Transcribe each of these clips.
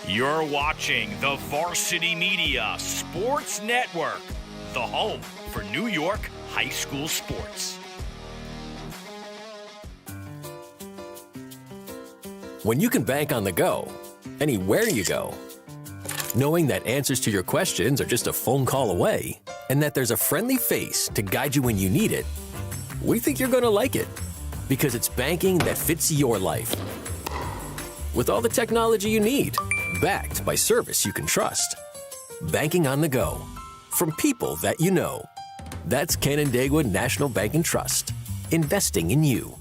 You're watching the Varsity Media Sports Network, the home for New York high school sports. When you can bank on the go, anywhere you go, knowing that answers to your questions are just a phone call away, and that there's a friendly face to guide you when you need it, we think you're going to like it, because it's banking that fits your life. With all the technology you need, backed by service you can trust. Banking on the go, from people that you know. That's Canandaigua National Bank and Trust, investing in you.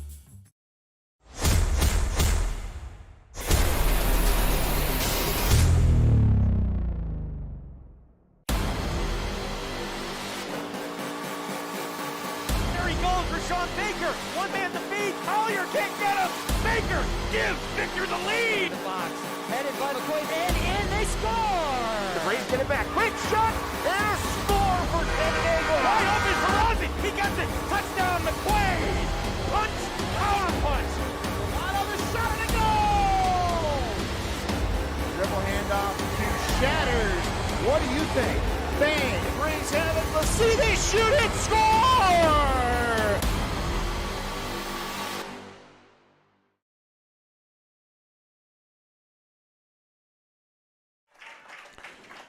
What do you think? Bang, brings heaven, let's see, they shoot it, score!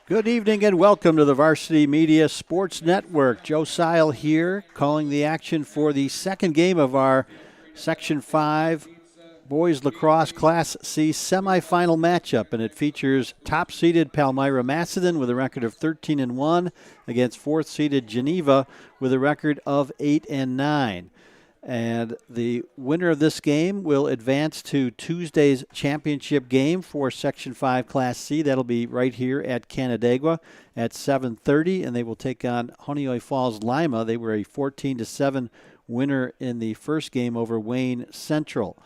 Good evening and welcome to the Varsity Media Sports Network. Joe Seil here, calling the action for the second game of our Section 5 Boys Lacrosse Class C semifinal matchup, and it features top-seeded Palmyra Macedon with a record of 13-1 against fourth-seeded Geneva with a record of 8-9. And the winner of this game will advance to Tuesday's championship game for Section 5 Class C. That'll be right here at Canandaigua at 7:30, and they will take on Honeoye Falls Lima. They were a 14-7 winner in the first game over Wayne Central.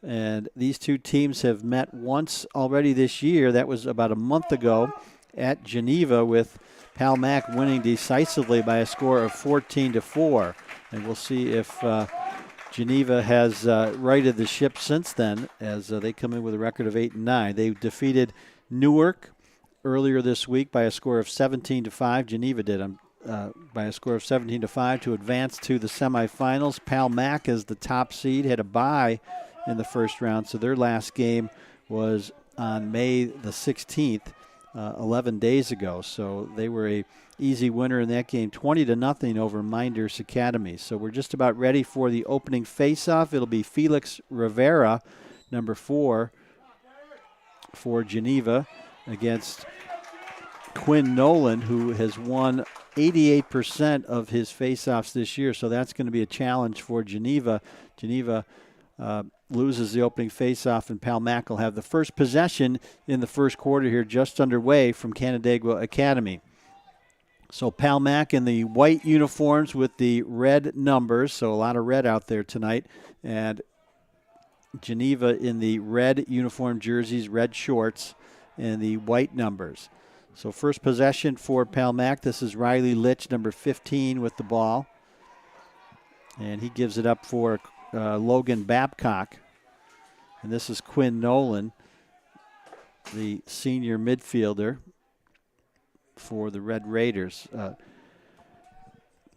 And these two teams have met once already this year. That was about a month ago at Geneva, with Palmac winning decisively by a score of 14-4. And we'll see if Geneva has righted the ship since then, as they come in with a record of 8-9. They defeated Newark earlier this week by a score of 17-5. Geneva did by a score of 17-5 to advance to the semifinals. Palmac, as the top seed, had a bye in the first round, so their last game was on May the 16th, 11 days ago. So they were a easy winner in that game, 20-0 over Minders Academy. So we're just about ready for the opening face-off. It'll be Felix Rivera, number 4 for Geneva, against Quinn Nolan, who has won 88% of his face-offs this year. So that's going to be a challenge for Geneva. Geneva loses the opening face-off, and Palmac will have the first possession in the first quarter here, just underway from Canandaigua Academy. So Palmac in the white uniforms with the red numbers, so a lot of red out there tonight, and Geneva in the red uniform jerseys, red shorts, and the white numbers. So first possession for Palmac. This is Riley Litch, number 15, with the ball, and he gives it up for Logan Babcock. And this is Quinn Nolan, the senior midfielder for the Red Raiders.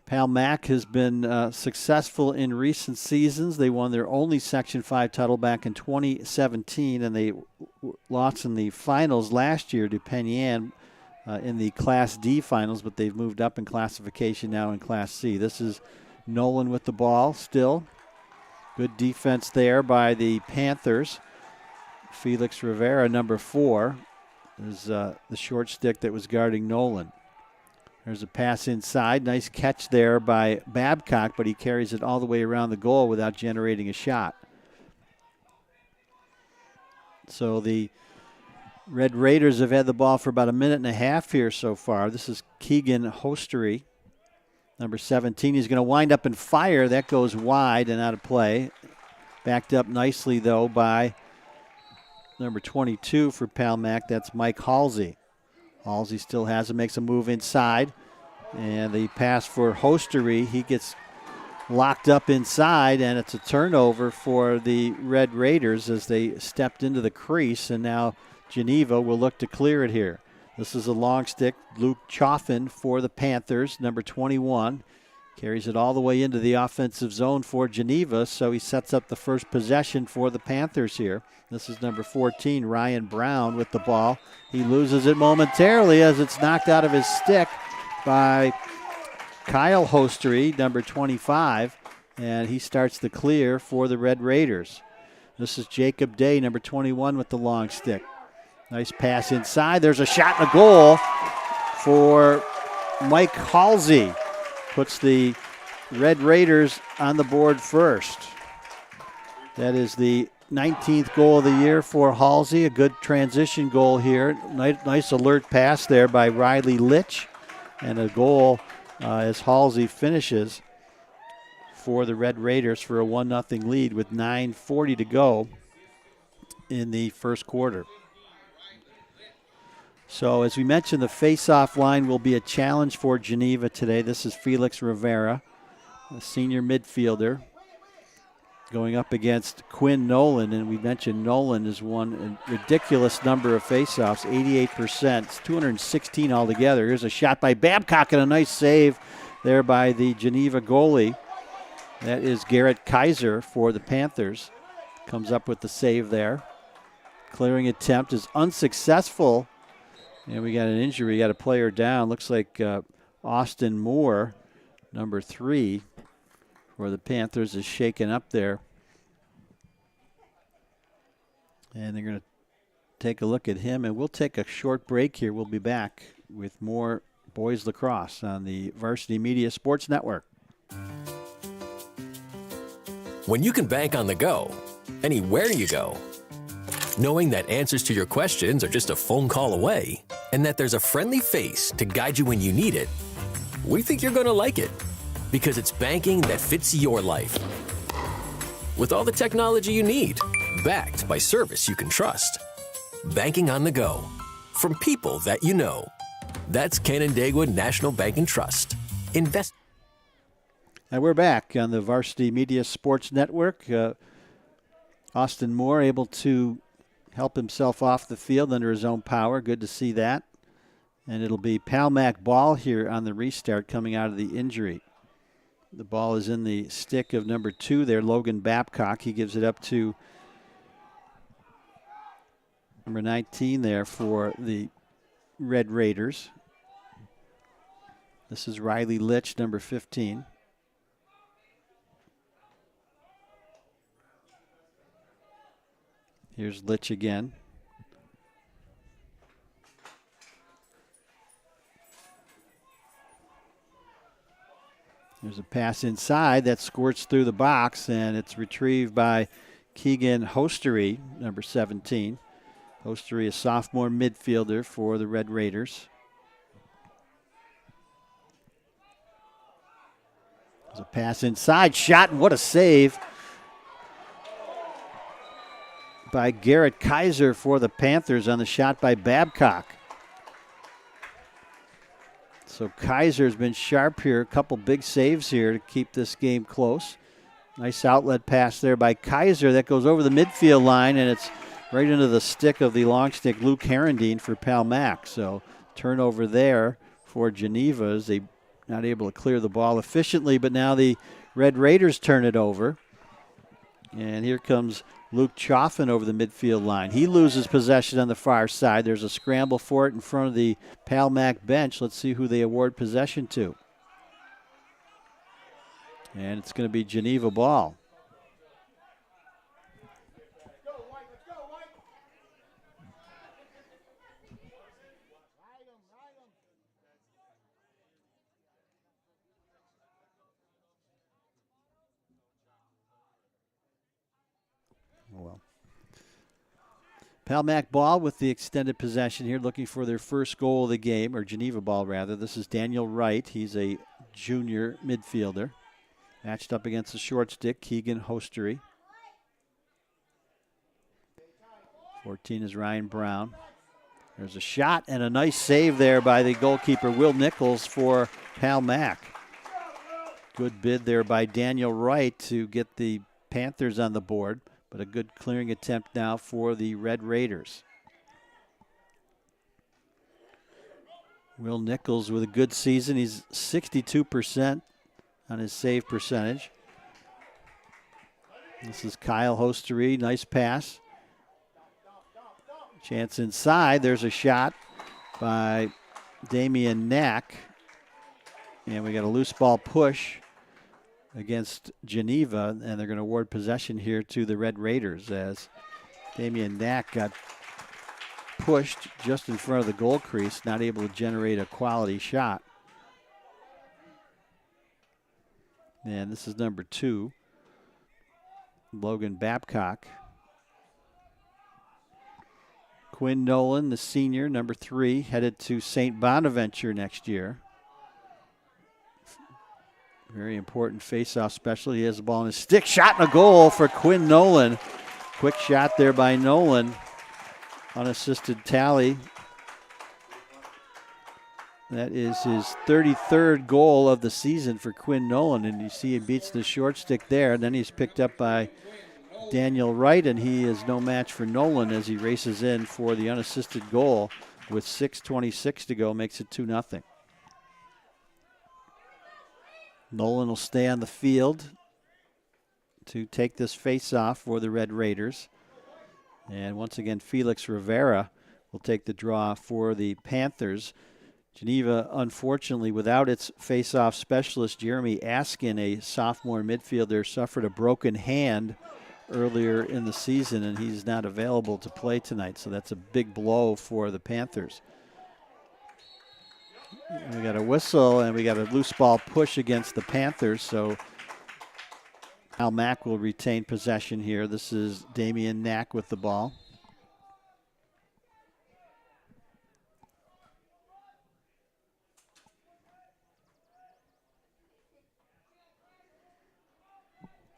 Palmac has been successful in recent seasons. They won their only Section 5 title back in 2017, and they lost in the finals last year to Penn Yan in the Class D finals, but they've moved up in classification now in Class C. This is Nolan with the ball still. Good defense there by the Panthers. Felix Rivera, number 4, is the short stick that was guarding Nolan. There's a pass inside. Nice catch there by Babcock, but he carries it all the way around the goal without generating a shot. So the Red Raiders have had the ball for about a minute and a half here so far. This is Keegan Hostery, number 17. He's going to wind up and fire. That goes wide and out of play. Backed up nicely, though, by number 22 for Palmac. That's Mike Halsey. Halsey still has it, makes a move inside. And the pass for Hostery, he gets locked up inside, and it's a turnover for the Red Raiders as they stepped into the crease. And now Geneva will look to clear it here. This is a long stick. Luke Chaffin for the Panthers, number 21. Carries it all the way into the offensive zone for Geneva, so he sets up the first possession for the Panthers here. This is number 14, Ryan Brown, with the ball. He loses it momentarily as it's knocked out of his stick by Kyle Hostery, number 25, and he starts the clear for the Red Raiders. This is Jacob Day, number 21, with the long stick. Nice pass inside. There's a shot and a goal for Mike Halsey. Puts the Red Raiders on the board first. That is the 19th goal of the year for Halsey. A good transition goal here. Nice alert pass there by Riley Litch. And a goal as Halsey finishes for the Red Raiders for a 1-0 lead with 9:40 to go in the first quarter. So as we mentioned, the face-off line will be a challenge for Geneva today. This is Felix Rivera, a senior midfielder, going up against Quinn Nolan. And we mentioned Nolan has won a ridiculous number of face-offs, 88%. It's 216 altogether. Here's a shot by Babcock and a nice save there by the Geneva goalie. That is Garrett Kaiser for the Panthers. Comes up with the save there. Clearing attempt is unsuccessful. And we got an injury. We got a player down. Looks like Austin Moore, number 3, for the Panthers, is shaken up there. And they're going to take a look at him. And we'll take a short break here. We'll be back with more boys lacrosse on the Varsity Media Sports Network. When you can bank on the go, anywhere you go, knowing that answers to your questions are just a phone call away, and that there's a friendly face to guide you when you need it, we think you're going to like it, because it's banking that fits your life. With all the technology you need, backed by service you can trust. Banking on the go, from people that you know. That's Canandaigua National Bank and Trust. Invest. And we're back on the Varsity Media Sports Network. Austin Moore able to help himself off the field under his own power. Good to see that. And it'll be Palmac ball here on the restart coming out of the injury. The ball is in the stick of number 2 there, Logan Babcock. He gives it up to number 19 there for the Red Raiders. This is Riley Litch, number 15. Here's Litch again. There's a pass inside that squirts through the box, and it's retrieved by Keegan Hostery, number 17. Hostery, a sophomore midfielder for the Red Raiders. There's a pass inside, shot, and what a save by Garrett Kaiser for the Panthers on the shot by Babcock. So Kaiser's been sharp here. A couple big saves here to keep this game close. Nice outlet pass there by Kaiser that goes over the midfield line, and it's right into the stick of the long stick Luke Herendine for Palmac. So turnover there for Geneva as they not able to clear the ball efficiently, but now the Red Raiders turn it over. And here comes Luke Chaffin over the midfield line. He loses possession on the far side. There's a scramble for it in front of the Palmac bench. Let's see who they award possession to. And it's going to be Geneva ball. Well, Palmac ball with the extended possession here, looking for their first goal of the game, or Geneva ball rather. This is Daniel Wright. He's a junior midfielder. Matched up against the short stick, Keegan Hostery. 14 is Ryan Brown. There's a shot and a nice save there by the goalkeeper, Will Nichols, for Palmac. Good bid there by Daniel Wright to get the Panthers on the board. But a good clearing attempt now for the Red Raiders. Will Nichols with a good season. He's 62% on his save percentage. This is Kyle Hostery. Nice pass. Chance inside. There's a shot by Damian Knack. And we got a loose ball push against Geneva, and they're going to award possession here to the Red Raiders as Damian Knack got pushed just in front of the goal crease, not able to generate a quality shot. And this is number 2, Logan Babcock. Quinn Nolan, the senior, number 3, headed to St. Bonaventure next year. Very important face-off specialty. He has the ball in his stick. Shot and a goal for Quinn Nolan. Quick shot there by Nolan. Unassisted tally. That is his 33rd goal of the season for Quinn Nolan. And you see he beats the short stick there. And then he's picked up by Daniel Wright, and he is no match for Nolan as he races in for the unassisted goal with 6:26 to go. Makes it 2-0. Nolan will stay on the field to take this face-off for the Red Raiders. And once again, Felix Rivera will take the draw for the Panthers. Geneva, unfortunately, without its face-off specialist, Jeremy Askin, a sophomore midfielder, suffered a broken hand earlier in the season, and he's not available to play tonight. So that's a big blow for the Panthers. We got a whistle, and we got a loose ball push against the Panthers. So Al Mack will retain possession here. This is Damian Knack with the ball.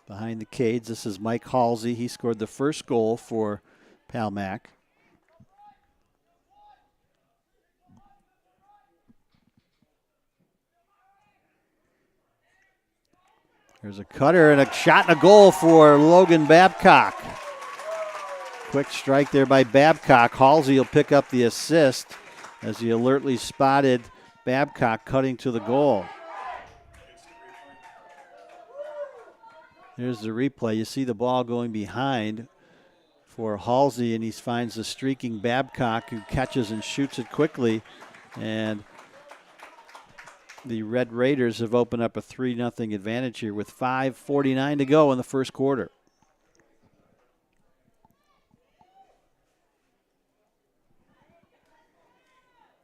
Behind the cage, this is Mike Halsey. He scored the first goal for Pal Mack. There's a cutter and a shot and a goal for Logan Babcock. Quick strike there by Babcock. Halsey will pick up the assist as he alertly spotted Babcock cutting to the goal. Here's the replay. You see the ball going behind for Halsey, and he finds the streaking Babcock, who catches and shoots it quickly. And the Red Raiders have opened up a 3-0 advantage here with 5:49 to go in the first quarter.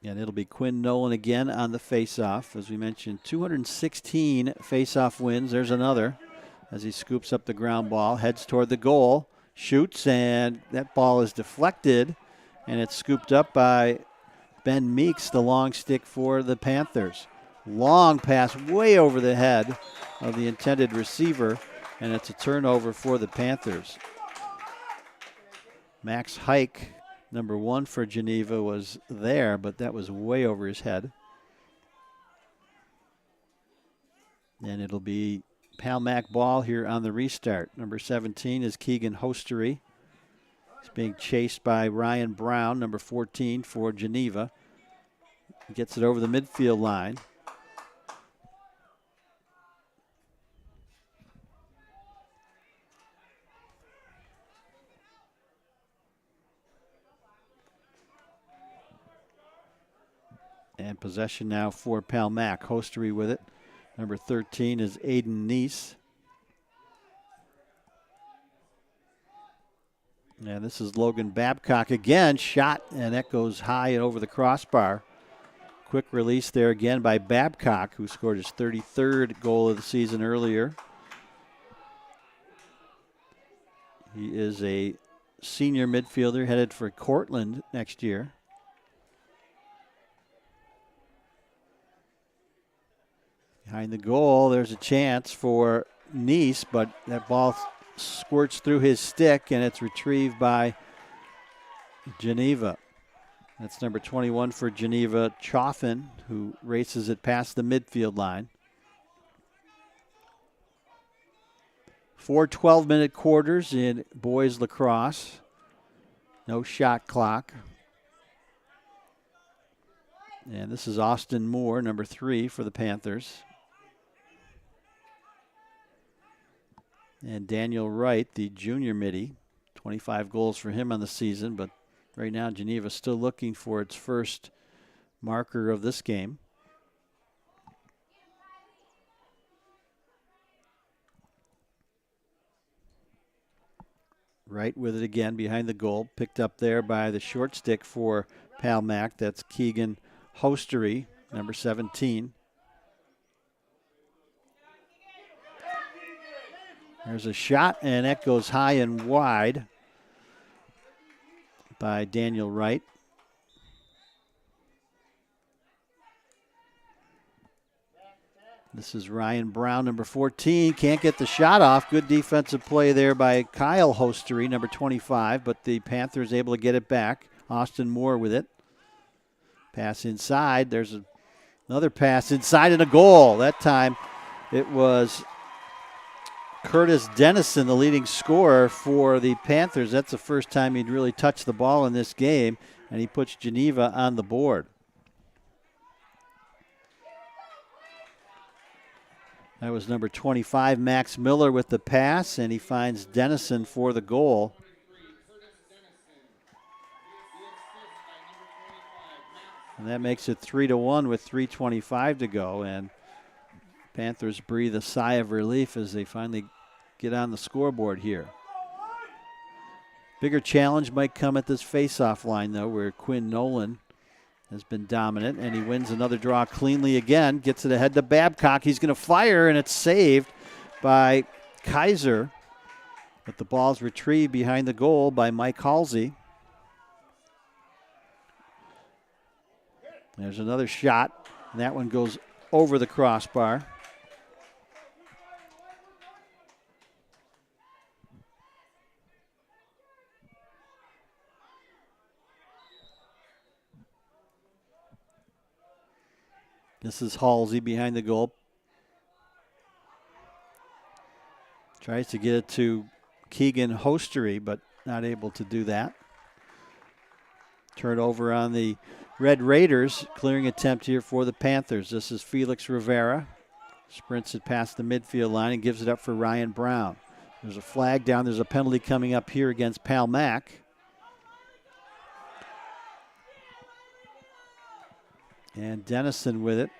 And it'll be Quinn Nolan again on the faceoff. As we mentioned, 216 faceoff wins. There's another as he scoops up the ground ball, heads toward the goal, shoots, and that ball is deflected, and it's scooped up by Ben Meeks, the long stick for the Panthers. Long pass way over the head of the intended receiver, and it's a turnover for the Panthers. Max Hike, number 1 for Geneva, was there, but that was way over his head. And it'll be Pal Mac ball here on the restart. Number 17 is Keegan Hostery. He's being chased by Ryan Brown, number 14 for Geneva. He gets it over the midfield line. And possession now for Pal Mac. Hostery with it. Number 13 is Aiden Neese. And this is Logan Babcock again. Shot, and that goes high and over the crossbar. Quick release there again by Babcock, who scored his 33rd goal of the season earlier. He is a senior midfielder headed for Cortland next year. Behind the goal, there's a chance for Neese, but that ball squirts through his stick, and it's retrieved by Geneva. That's number 21 for Geneva, Chaffin, who races it past the midfield line. 4 12-minute quarters in boys lacrosse. No shot clock. And this is Austin Moore, number 3 for the Panthers. And Daniel Wright, the junior midi, 25 goals for him on the season, but right now Geneva still looking for its first marker of this game. Wright with it again behind the goal, picked up there by the short stick for Palmac. That's Keegan Hostery, number 17. There's a shot, and that goes high and wide by Daniel Wright. This is Ryan Brown, number 14. Can't get the shot off. Good defensive play there by Kyle Hostery, number 25, but the Panthers able to get it back. Austin Moore with it. Pass inside. There's another pass inside and a goal. That time it was Curtis Dennison, the leading scorer for the Panthers. That's the first time he'd really touched the ball in this game, and he puts Geneva on the board. That was number 25, Max Miller, with the pass, and he finds Dennison for the goal. And that makes it 3-1 with 3:25 to go, and Panthers breathe a sigh of relief as they finally get on the scoreboard here. Bigger challenge might come at this face-off line, though, where Quinn Nolan has been dominant, and he wins another draw cleanly again. Gets it ahead to Babcock. He's going to fire, and it's saved by Kaiser. But the ball's retrieved behind the goal by Mike Halsey. There's another shot, and that one goes over the crossbar. This is Halsey behind the goal. Tries to get it to Keegan Hostery, but not able to do that. Turnover on the Red Raiders. Clearing attempt here for the Panthers. This is Felix Rivera. Sprints it past the midfield line and gives it up for Ryan Brown. There's a flag down. There's a penalty coming up here against Palmac. And Dennison with it.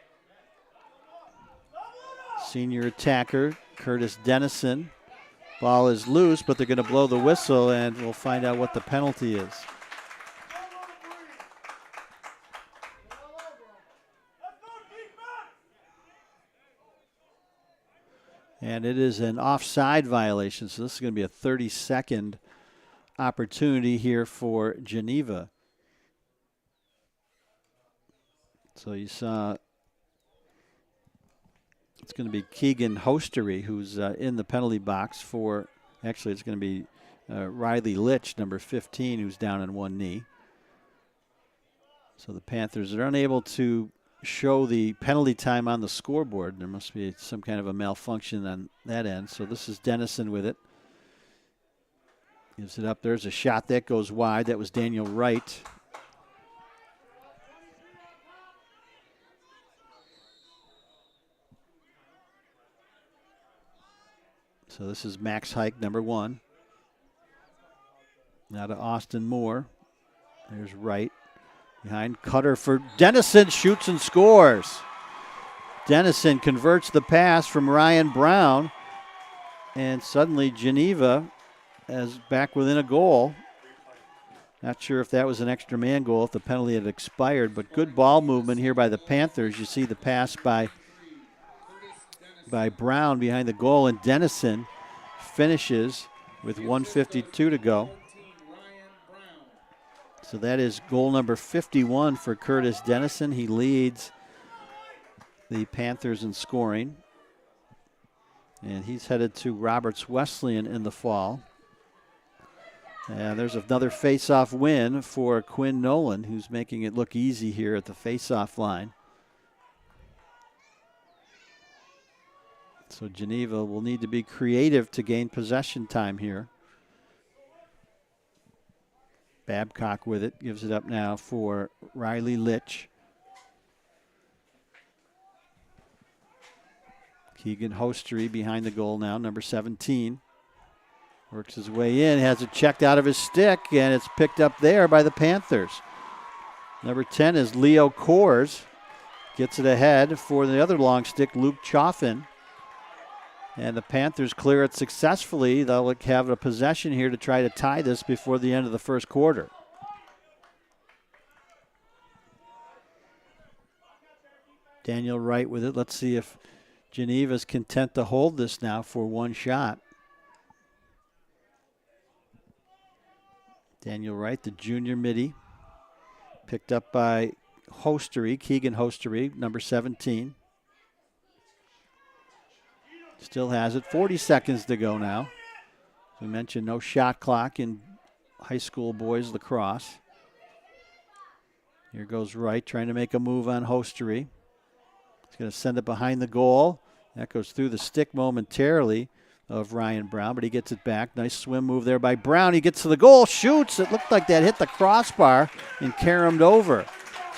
Senior attacker, Curtis Dennison. Ball is loose, but they're going to blow the whistle, and we'll find out what the penalty is. And it is an offside violation, so this is going to be a 30-second opportunity here for Geneva. So you saw it's going to be Keegan Hostery who's in the penalty box for, actually it's going to be Riley Litch, number 15, who's down on one knee. So the Panthers are unable to show the penalty time on the scoreboard. There must be some kind of a malfunction on that end. So this is Dennison with it. Gives it up. There's a shot that goes wide. That was Daniel Wright. So this is Max Hike, number 1. Now to Austin Moore. There's Wright. Behind Cutter for Dennison, shoots and scores. Dennison converts the pass from Ryan Brown, and suddenly Geneva is back within a goal. Not sure if that was an extra man goal, if the penalty had expired, but good ball movement here by the Panthers. You see the pass by Brown behind the goal, and Dennison finishes with 1:52 to go. So that is goal number 51 for Curtis Dennison. He leads the Panthers in scoring. And he's headed to Roberts Wesleyan in the fall. And there's another face-off win for Quinn Nolan, who's making it look easy here at the face-off line. So Geneva will need to be creative to gain possession time here. Babcock with it, gives it up now for Riley Litch. Keegan Hostery behind the goal now, number 17. Works his way in, has it checked out of his stick, and it's picked up there by the Panthers. Number 10 is Leo Kors. Gets it ahead for the other long stick, Luke Chaffin. And the Panthers clear it successfully. They'll have a possession here to try to tie this before the end of the first quarter. Daniel Wright with it. Let's see if Geneva's content to hold this now for one shot. Daniel Wright, the junior midi, picked up by Hostery, Keegan Hostery, number 17. Still has it. 40 seconds to go now. As we mentioned, no shot clock in high school boys lacrosse. Here goes Wright trying to make a move on Hostery. He's going to send it behind the goal. That goes through the stick momentarily of Ryan Brown, but he gets it back. Nice swim move there by Brown. He gets to the goal, shoots. It looked like that hit the crossbar and caromed over.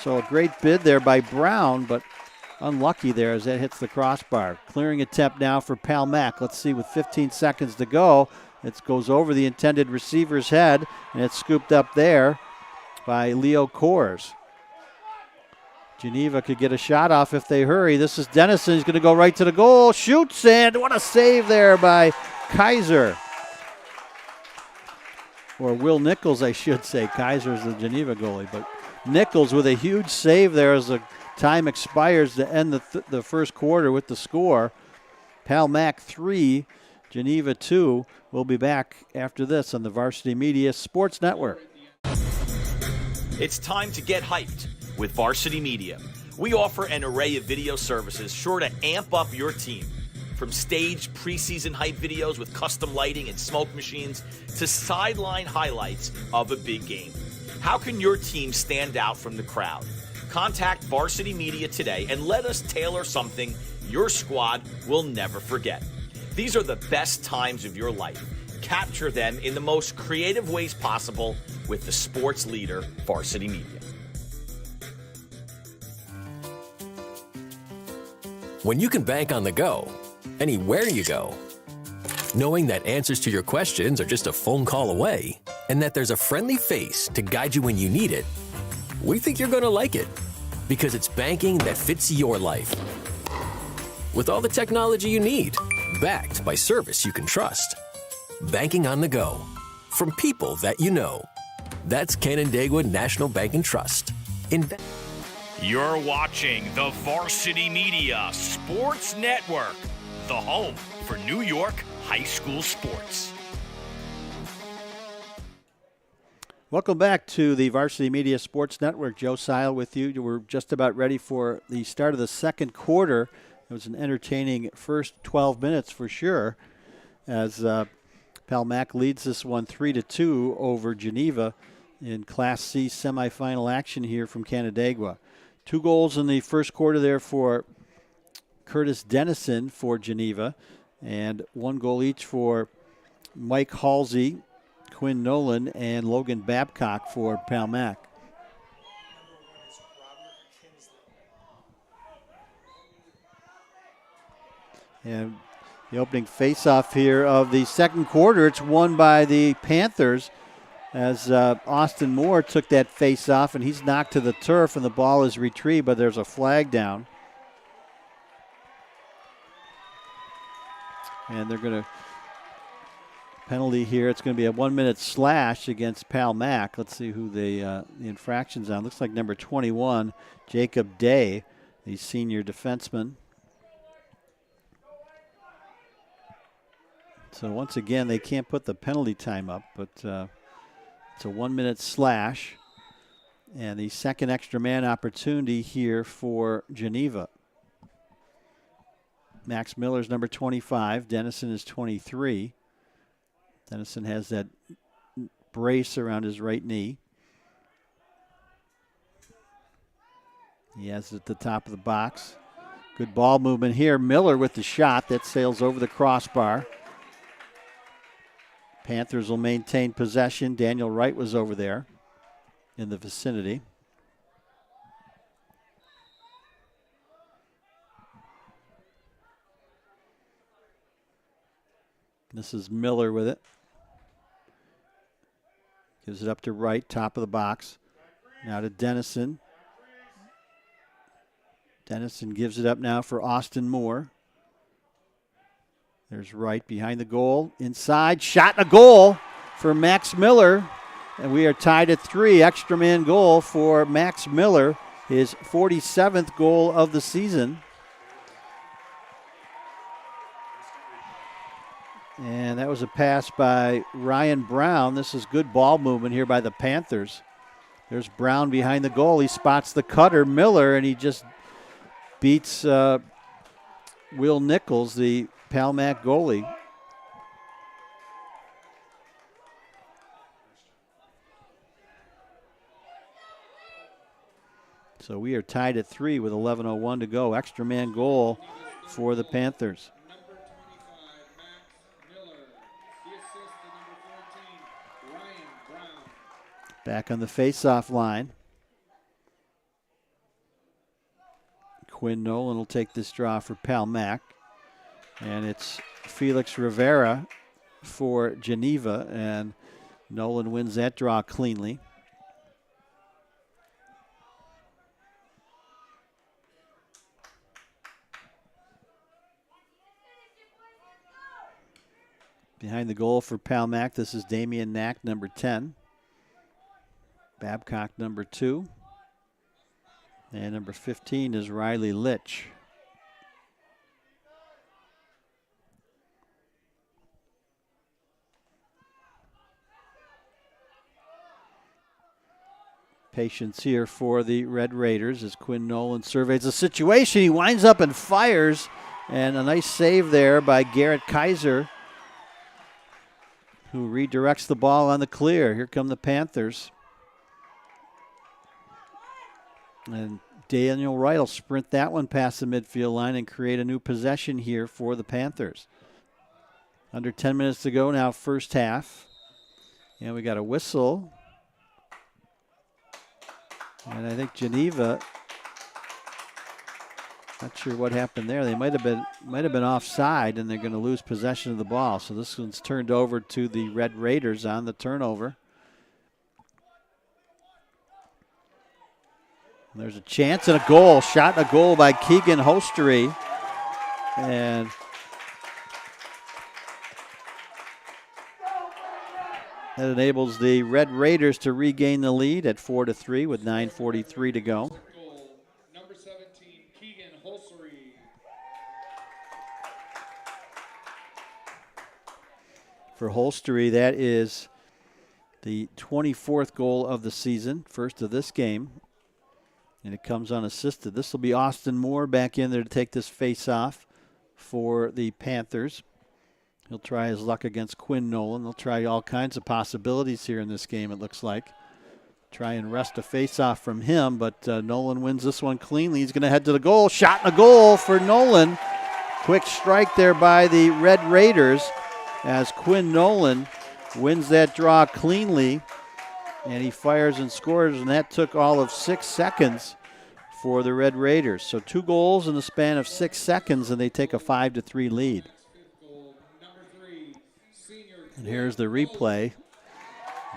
So a great bid there by Brown, but unlucky there as that hits the crossbar. Clearing attempt now for Pal Mac. Let's see, with 15 seconds to go, it goes over the intended receiver's head, and it's scooped up there by Leo Kors. Geneva could get a shot off if they hurry. This is Dennison. He's going to go right to the goal. Shoots, and what a save there by Kaiser. Or Will Nichols, I should say. Kaiser's the Geneva goalie. But Nichols with a huge save there as the time expires to end the first quarter with the score. Pal Mac 3, Geneva 2. We'll be back after this on the Varsity Media Sports Network. It's time to get hyped with Varsity Media. We offer an array of video services sure to amp up your team. From staged preseason hype videos with custom lighting and smoke machines to sideline highlights of a big game. How can your team stand out from the crowd? Contact Varsity Media today and let us tailor something your squad will never forget. These are the best times of your life. Capture them in the most creative ways possible with the sports leader, Varsity Media. When you can bank on the go, anywhere you go, knowing that answers to your questions are just a phone call away, and that there's a friendly face to guide you when you need it, we think you're going to like it, because it's banking that fits your life. With all the technology you need, backed by service you can trust. Banking on the go, from people that you know. That's Canandaigua National Bank and Trust. You're watching the Varsity Media Sports Network, the home for New York high school sports. Welcome back to the Varsity Media Sports Network. Joe Seil with you. We're just about ready for the start of the second quarter. It was an entertaining first 12 minutes for sure, as Pal Mac leads this one 3-2 over Geneva in Class C semifinal action here from Canandaigua. 2 goals in the first quarter there for Curtis Dennison for Geneva, and 1 goal each for Mike Halsey, Quinn Nolan, and Logan Babcock for Pal Mac. And the opening face-off here of the second quarter, it's won by the Panthers as Austin Moore took that face-off, and he's knocked to the turf, and the ball is retrieved, but there's a flag down. And they're going to penalty here. It's going to be a 1-minute slash against Pal Mac. Let's see who the infraction's on. Looks like number 21, Jacob Day, the senior defenseman. So once again, they can't put the penalty time up, but it's a 1-minute slash. And the second extra man opportunity here for Geneva. Max Miller's number 25. Dennison is 23. Dennison has that brace around his right knee. He has it at the top of the box. Good ball movement here. Miller with the shot that sails over the crossbar. Panthers will maintain possession. Daniel Wright was over there in the vicinity. This is Miller with it. Gives it up to Wright, top of the box. Now to Dennison. Dennison gives it up now for Austin Moore. There's Wright behind the goal. Inside, shot and a goal for Max Miller. And we are tied at 3. Extra man goal for Max Miller, his 47th goal of the season. And that was a pass by Ryan Brown. This is good ball movement here by the Panthers. There's Brown behind the goal. He spots the cutter, Miller, and he just beats Will Nichols, the Palmac goalie. So we are tied at 3 with 11:01 to go. Extra man goal for the Panthers. Back on the face-off line. Quinn Nolan will take this draw for Palmac. And it's Felix Rivera for Geneva, and Nolan wins that draw cleanly. Behind the goal for Palmac, this is Damian Knack, number 10. Babcock, number 2. And number 15 is Riley Litch. Patience here for the Red Raiders as Quinn Nolan surveys the situation. He winds up and fires, and a nice save there by Garrett Kaiser, who redirects the ball on the clear. Here come the Panthers. And Daniel Wright will sprint that one past the midfield line and create a new possession here for the Panthers. Under 10 minutes to go now, first half. And we got a whistle. And I think Geneva, not sure what happened there. They might have been offside, and they're going to lose possession of the ball. So this one's turned over to the Red Raiders on the turnover. And there's a chance and a goal. Shot and a goal by Keegan Hostery. And that enables the Red Raiders to regain the lead at 4-3 with 9:43 to go. Number 17, Keegan Hostery. For Hostery, that is the 24th goal of the season, first of this game. And it comes unassisted. This will be Austin Moore back in there to take this face-off for the Panthers. He'll try his luck against Quinn Nolan. They'll try all kinds of possibilities here in this game, it looks like. Try and wrest a face-off from him, but Nolan wins this one cleanly. He's going to head to the goal. Shot and a goal for Nolan. Quick strike there by the Red Raiders as Quinn Nolan wins that draw cleanly. And he fires and scores, and that took all of 6 seconds for the Red Raiders. So 2 goals in the span of 6 seconds, and they take a 5-3 lead. And here's the replay.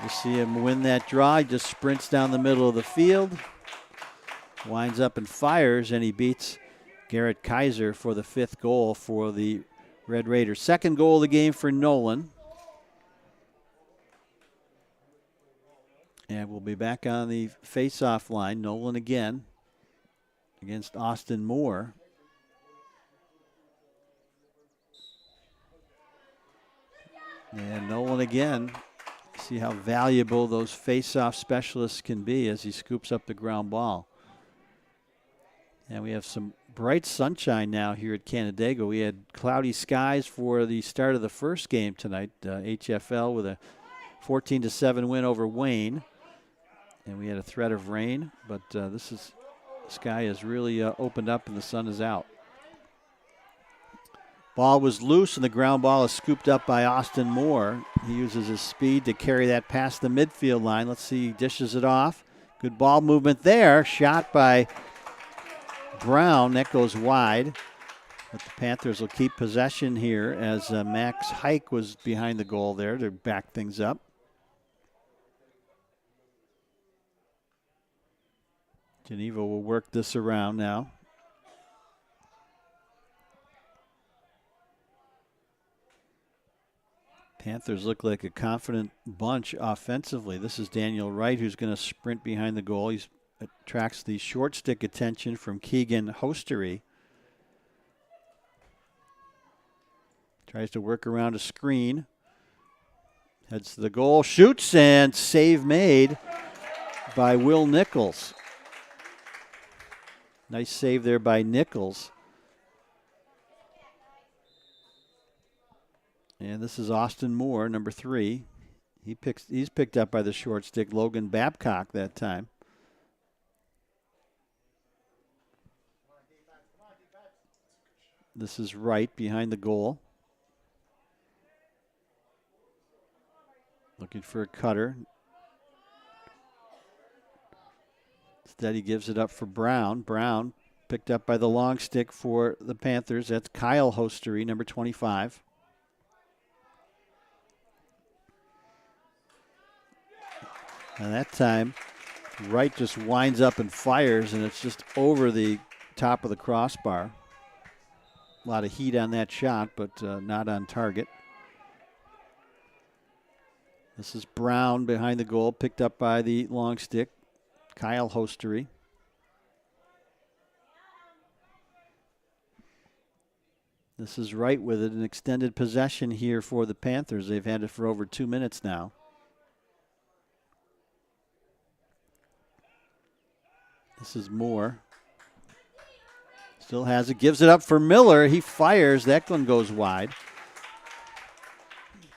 You see him win that draw. He just sprints down the middle of the field, winds up and fires, and he beats Garrett Kaiser for the 5th goal for the Red Raiders. 2nd goal of the game for Nolan. And we'll be back on the face-off line. Nolan again against Austin Moore. And Nolan again. See how valuable those face-off specialists can be as he scoops up the ground ball. And we have some bright sunshine now here at Canandaigua. We had cloudy skies for the start of the first game tonight. HFL with a 14-7 win over Wayne. And we had a threat of rain, but the sky has really opened up and the sun is out. Ball was loose and the ground ball is scooped up by Austin Moore. He uses his speed to carry that past the midfield line. Let's see, he dishes it off. Good ball movement there. Shot by Brown. That goes wide. But the Panthers will keep possession here as Max Hike was behind the goal there to back things up. Geneva will work this around now. Panthers look like a confident bunch offensively. This is Daniel Wright, who's going to sprint behind the goal. He attracts the short stick attention from Keegan Hostery. Tries to work around a screen. Heads to the goal, shoots, and save made by Will Nichols. Nice save there by Nichols. And this is Austin Moore, number 3. He's picked up by the short stick, Logan Babcock, that time. This is Wright behind the goal. Looking for a cutter. Instead, he gives it up for Brown. Brown picked up by the long stick for the Panthers. That's Kyle Hostery, number 25. And that time, Wright just winds up and fires, and it's just over the top of the crossbar. A lot of heat on that shot, but not on target. This is Brown behind the goal, picked up by the long stick, Kyle Hostery. This is Wright with it, an extended possession here for the Panthers. They've had it for over 2 minutes now. This is Moore. Still has it, gives it up for Miller. He fires, that one goes wide.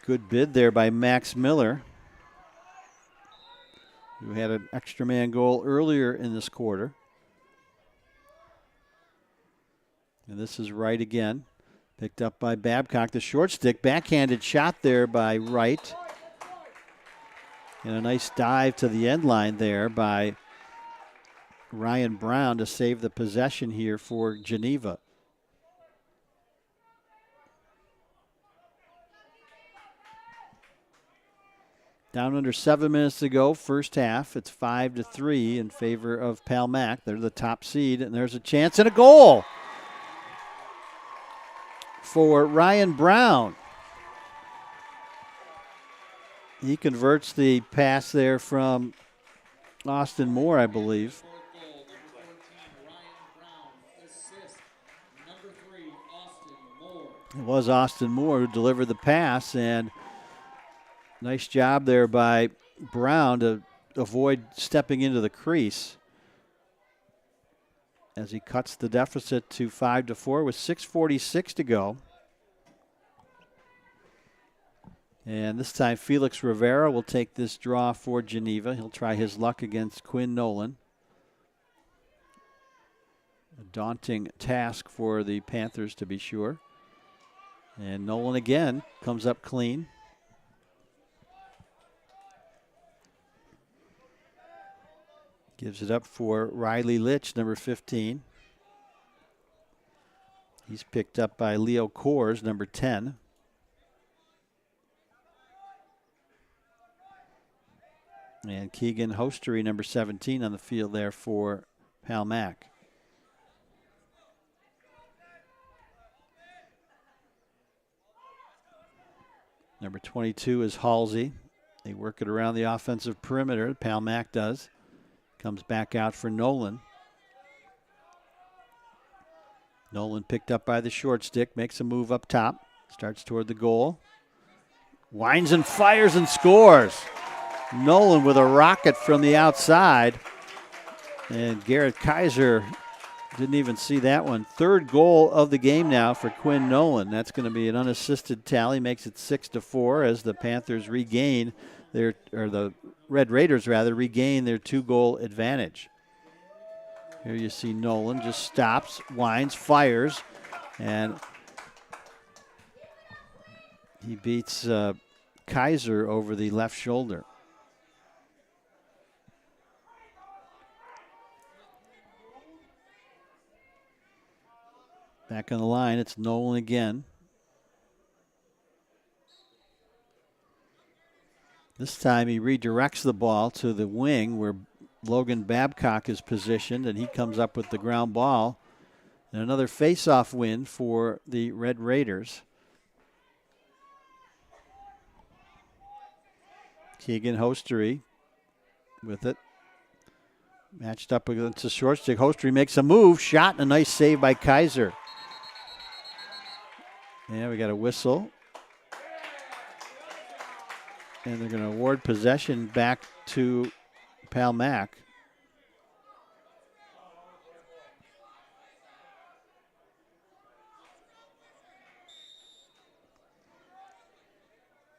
Good bid there by Max Miller, who had an extra man goal earlier in this quarter. And this is Wright again. Picked up by Babcock, the short stick. Backhanded shot there by Wright. And a nice dive to the end line there by Ryan Brown to save the possession here for Geneva. Down under 7 minutes to go, first half. It's 5-3 in favor of Palmac. They're the top seed, and there's a chance and a goal for Ryan Brown. He converts the pass there from Austin Moore, I believe. It was Austin Moore who delivered the pass, and nice job there by Brown to avoid stepping into the crease as he cuts the deficit to 5-4 with 6:46 to go. And this time Felix Rivera will take this draw for Geneva. He'll try his luck against Quinn Nolan. A daunting task for the Panthers, to be sure. And Nolan again comes up clean. Gives it up for Riley Litch, number 15. He's picked up by Leo Kors, number 10. And Keegan Hostery, number 17, on the field there for Palmac. Number 22 is Halsey. They work it around the offensive perimeter. Palmac does. Comes back out for Nolan. Nolan picked up by the short stick. Makes a move up top. Starts toward the goal. Winds and fires and scores. Nolan with a rocket from the outside. And Garrett Kaiser didn't even see that one. Third goal of the game now for Quinn Nolan. That's going to be an unassisted tally. Makes it 6-4 as the Panthers regain their, or the Red Raiders rather, regain their 2-goal advantage. Here you see Nolan just stops, winds, fires, and he beats Kaiser over the left shoulder. Back on the line, it's Nolan again. This time he redirects the ball to the wing where Logan Babcock is positioned, and he comes up with the ground ball. And another face-off win for the Red Raiders. Keegan Hostery with it. Matched up against the short stick. Hostery makes a move. Shot and a nice save by Kaiser. Yeah, we got a whistle. And they're going to award possession back to Pal Mac.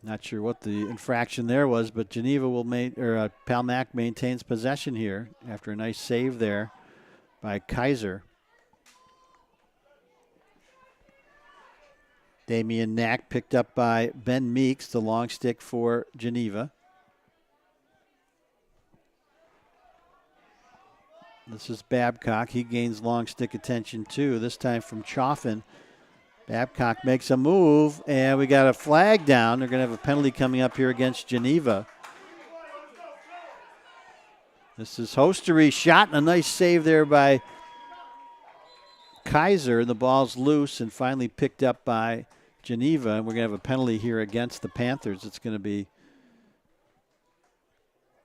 Not sure what the infraction there was, but Geneva will Pal Mac maintains possession here after a nice save there by Kaiser. Damian Knack picked up by Ben Meeks, the long stick for Geneva. This is Babcock. He gains long stick attention too, this time from Chaffin. Babcock makes a move, and we got a flag down. They're going to have a penalty coming up here against Geneva. This is Hostery. Shot and a nice save there by Kaiser. The ball's loose and finally picked up by Geneva, and we're going to have a penalty here against the Panthers. It's going to be,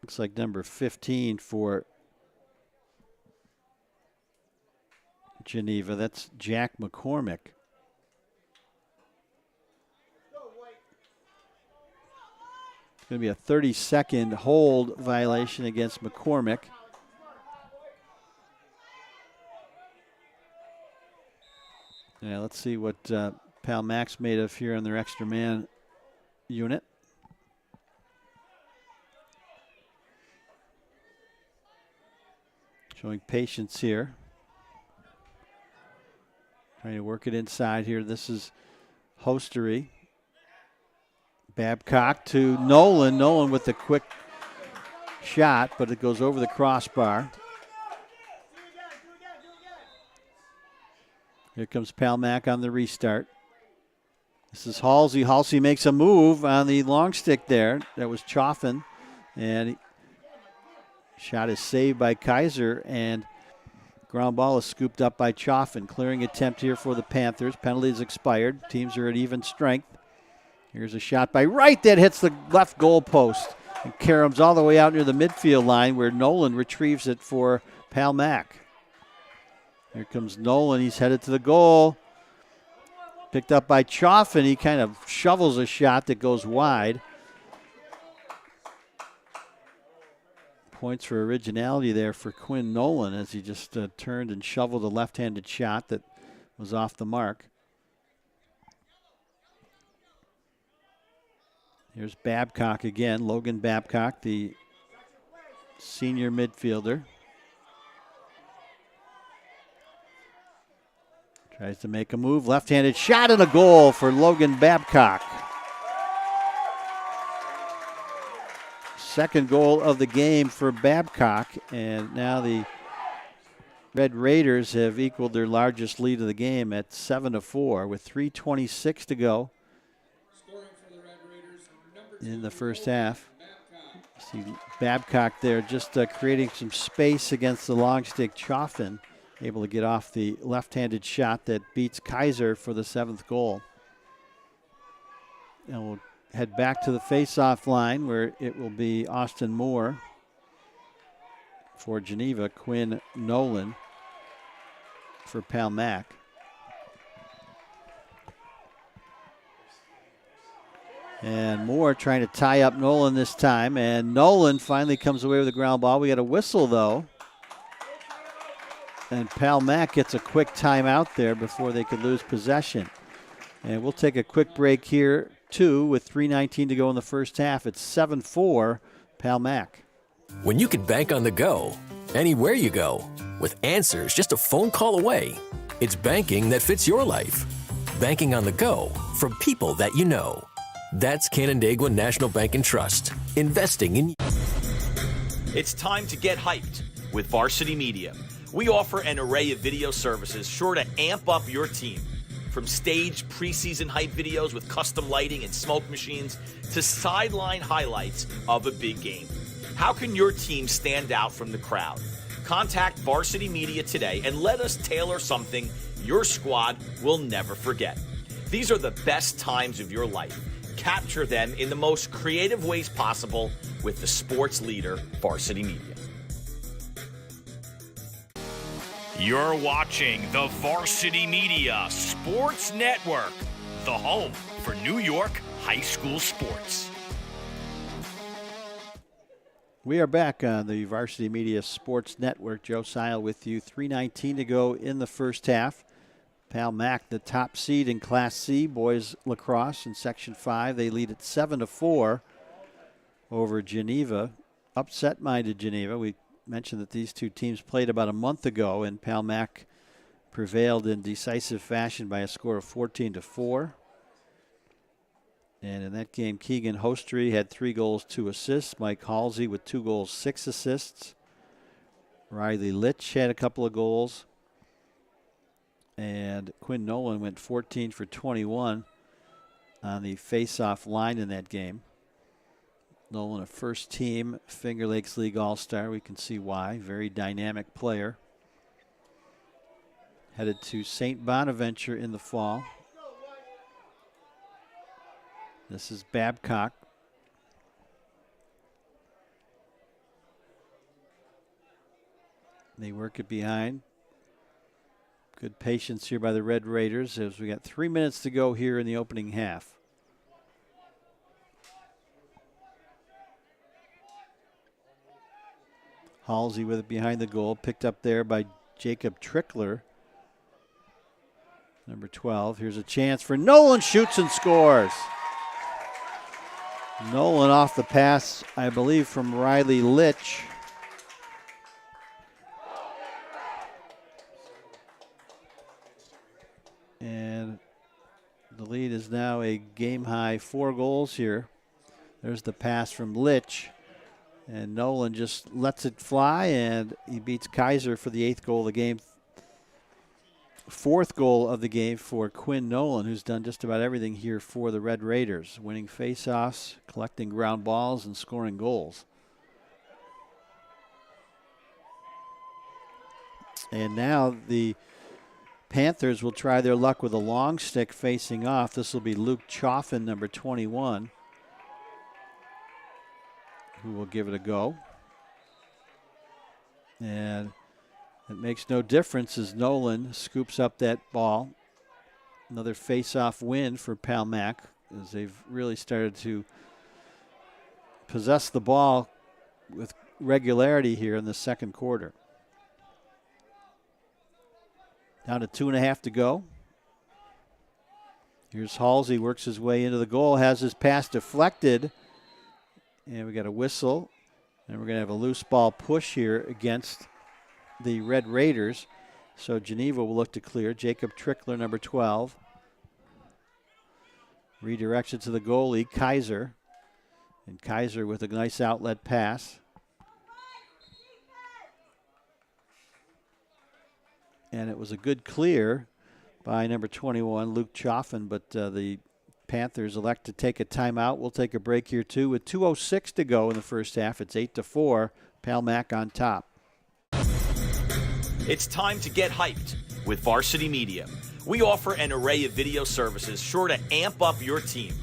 looks like number 15 for Geneva. That's Jack McCormick. It's going to be a 30-second hold violation against McCormick. Yeah, let's see what Pal Mac's made of here on their extra man unit. Showing patience here. Trying to work it inside here. This is Hostery. Babcock to Nolan. Nolan with the quick shot, but it goes over the crossbar. Here comes Pal Mac on the restart. This is Halsey. Halsey makes a move on the long stick there. That was Chaffin. And shot is saved by Kaiser, and ground ball is scooped up by Chaffin. Clearing attempt here for the Panthers. Penalty is expired. Teams are at even strength. Here's a shot by Wright that hits the left goal post and caroms all the way out near the midfield line where Nolan retrieves it for Pal Mac. Here comes Nolan. He's headed to the goal. Picked up by Chaffin. He kind of shovels a shot that goes wide. Points for originality there for Quinn Nolan as he just turned and shoveled a left-handed shot that was off the mark. Here's Babcock again. Logan Babcock, the senior midfielder. Tries to make a move. Left-handed shot and a goal for Logan Babcock. Second goal of the game for Babcock. And now the Red Raiders have equaled their largest lead of the game at 7-4 with 3:26 to go in the first half. See Babcock there just creating some space against the long stick Chaffin. Able to get off the left-handed shot that beats Kaiser for the 7th goal. And we'll head back to the face-off line where it will be Austin Moore for Geneva, Quinn Nolan for Pal Mac. And Moore trying to tie up Nolan this time, and Nolan finally comes away with a ground ball. We got a whistle though. And Pal Mac gets a quick timeout there before they could lose possession. And we'll take a quick break here, too, with 3:19 to go in the first half. It's 7-4, Pal Mac. When you can bank on the go, anywhere you go, with answers just a phone call away, it's banking that fits your life. Banking on the go from people that you know. That's Canandaigua National Bank and Trust. Investing in. It's time to get hyped with Varsity Media. We offer an array of video services sure to amp up your team. From staged preseason hype videos with custom lighting and smoke machines to sideline highlights of a big game. How can your team stand out from the crowd? Contact Varsity Media today and let us tailor something your squad will never forget. These are the best times of your life. Capture them in the most creative ways possible with the sports leader, Varsity Media. You're watching the Varsity Media Sports Network, the home for New York high school sports. We are back on the Varsity Media Sports Network. Joe Seil with you. 3:19 to go in the first half. Pal Mac, the top seed in Class C, boys lacrosse in Section 5. They lead at 7-4 over Geneva. Upset-minded Geneva. We mentioned that these two teams played about a month ago, and Pal Mac prevailed in decisive fashion by a score of 14-4. And in that game, Keegan Hostry had 3 goals, 2 assists. Mike Halsey with 2 goals, 6 assists. Riley Litch had a couple of goals. And Quinn Nolan went 14 for 21 on the face-off line in that game. Nolan, a first-team Finger Lakes League All-Star. We can see why. Very dynamic player. Headed to St. Bonaventure in the fall. This is Babcock. They work it behind. Good patience here by the Red Raiders as we got 3 minutes to go here in the opening half. Halsey with it behind the goal, picked up there by Jacob Trickler, number 12. Here's a chance for Nolan, shoots and scores. Nolan off the pass, I believe, from Riley Litch. And the lead is now a game-high 4 goals here. There's the pass from Litch. And Nolan just lets it fly, and he beats Kaiser for the 8th goal of the game. 4th goal of the game for Quinn Nolan, who's done just about everything here for the Red Raiders, winning faceoffs, collecting ground balls, and scoring goals. And now the Panthers will try their luck with a long stick facing off. This will be Luke Chaffin, number 21. Who will give it a go. And it makes no difference as Nolan scoops up that ball. Another face-off win for Pal Mac as they've really started to possess the ball with regularity here in the second quarter. Down to 2.5 to go. Here's Halsey, works his way into the goal, has his pass deflected. And we got a whistle, and we're going to have a loose ball push here against the Red Raiders. So Geneva will look to clear. Jacob Trickler, number 12. Redirects it to the goalie, Kaiser. And Kaiser with a nice outlet pass. And it was a good clear by number 21, Luke Chaffin, but the Panthers elect to take a timeout. We'll take a break here, too. With 2:06 to go in the first half, it's 8-4. Pal Mac on top. It's time to get hyped with Varsity Media. We offer an array of video services sure to amp up your team.